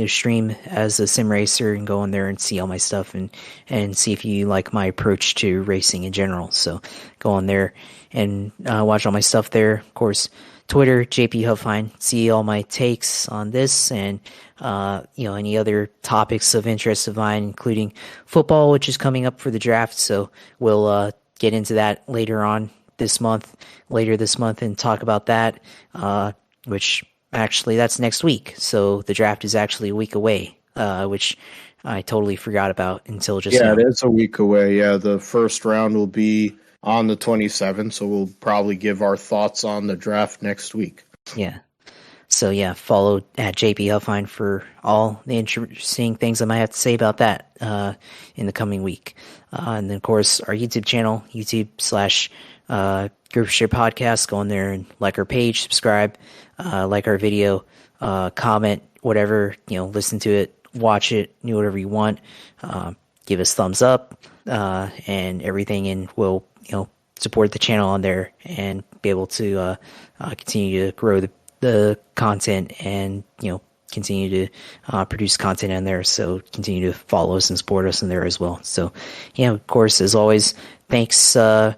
stream as a sim racer, and go on there and see all my stuff and see if you like my approach to racing in general. So go on there and watch all my stuff there. Of course, Twitter, JP Huffine, see all my takes on this and any other topics of interest of mine, including football, which is coming up for the draft. So we'll get into that later this month, and talk about that, which actually that's next week. So the draft is actually a week away, which I totally forgot about until just now. Yeah, it is a week away. Yeah, the first round will be on the 27th, so we'll probably give our thoughts on the draft next week. Yeah. So yeah, follow at JP Huffine for all the interesting things I might have to say about that in the coming week. And then of course our YouTube channel, YouTube/Groupshare Podcast. Go on there and like our page, subscribe, like our video, comment, whatever, listen to it, watch it, do whatever you want. Give us thumbs up and everything, and we'll support the channel on there and be able to continue to grow the content and continue to produce content in there. So continue to follow us and support us in there as well. So of course, as always, thanks for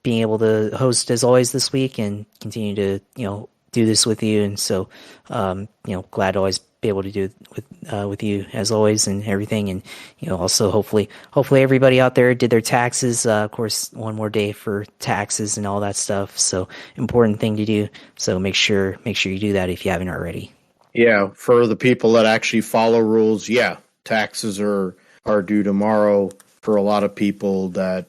being able to host as always this week and continue to do this with you. And so glad to always be able to do it with you as always and everything. And also hopefully everybody out there did their taxes. Of course, one more day for taxes and all that stuff. So important thing to do. So make sure you do that if you haven't already. Yeah, for the people that actually follow rules, taxes are due tomorrow. For a lot of people that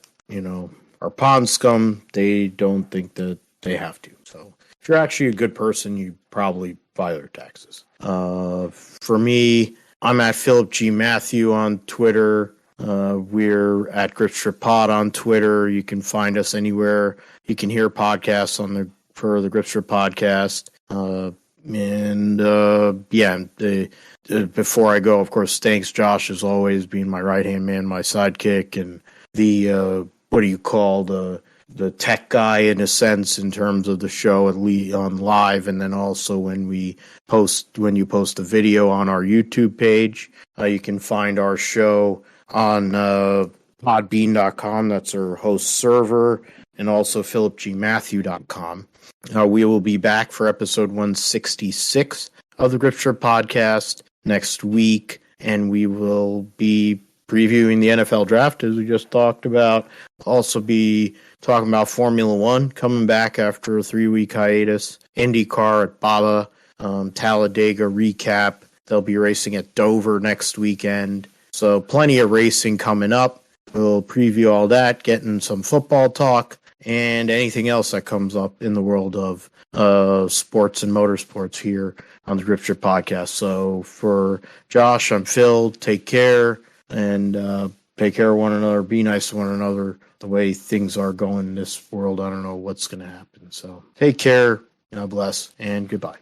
are pond scum, they don't think that they have to. So if you're actually a good person, you probably file your taxes. For me, I'm at Philip G. Matthew on Twitter. We're at GripStripPod on Twitter. You can find us anywhere. You can hear podcasts for the GripStrip podcast. Before I go, of course, thanks Josh as always, being my right-hand man, my sidekick, and the the tech guy in a sense in terms of the show on live, and then also when you post a video on our YouTube page. You can find our show on podbean.com. That's our host server, and also philipgmatthew.com. We will be back for episode 166 of the GripStrip podcast next week, and we will be previewing the NFL draft, as we just talked about. Also be talking about Formula One coming back after a 3-week hiatus. IndyCar at Barber, Talladega recap. They'll be racing at Dover next weekend. So plenty of racing coming up. We'll preview all that, getting some football talk, and anything else that comes up in the world of sports and motorsports here on the Grip Strip Podcast. So for Josh, I'm Phil. Take care, and take care of one another. Be nice to one another. The way things are going in this world, I don't know what's going to happen. So take care, God bless, and goodbye.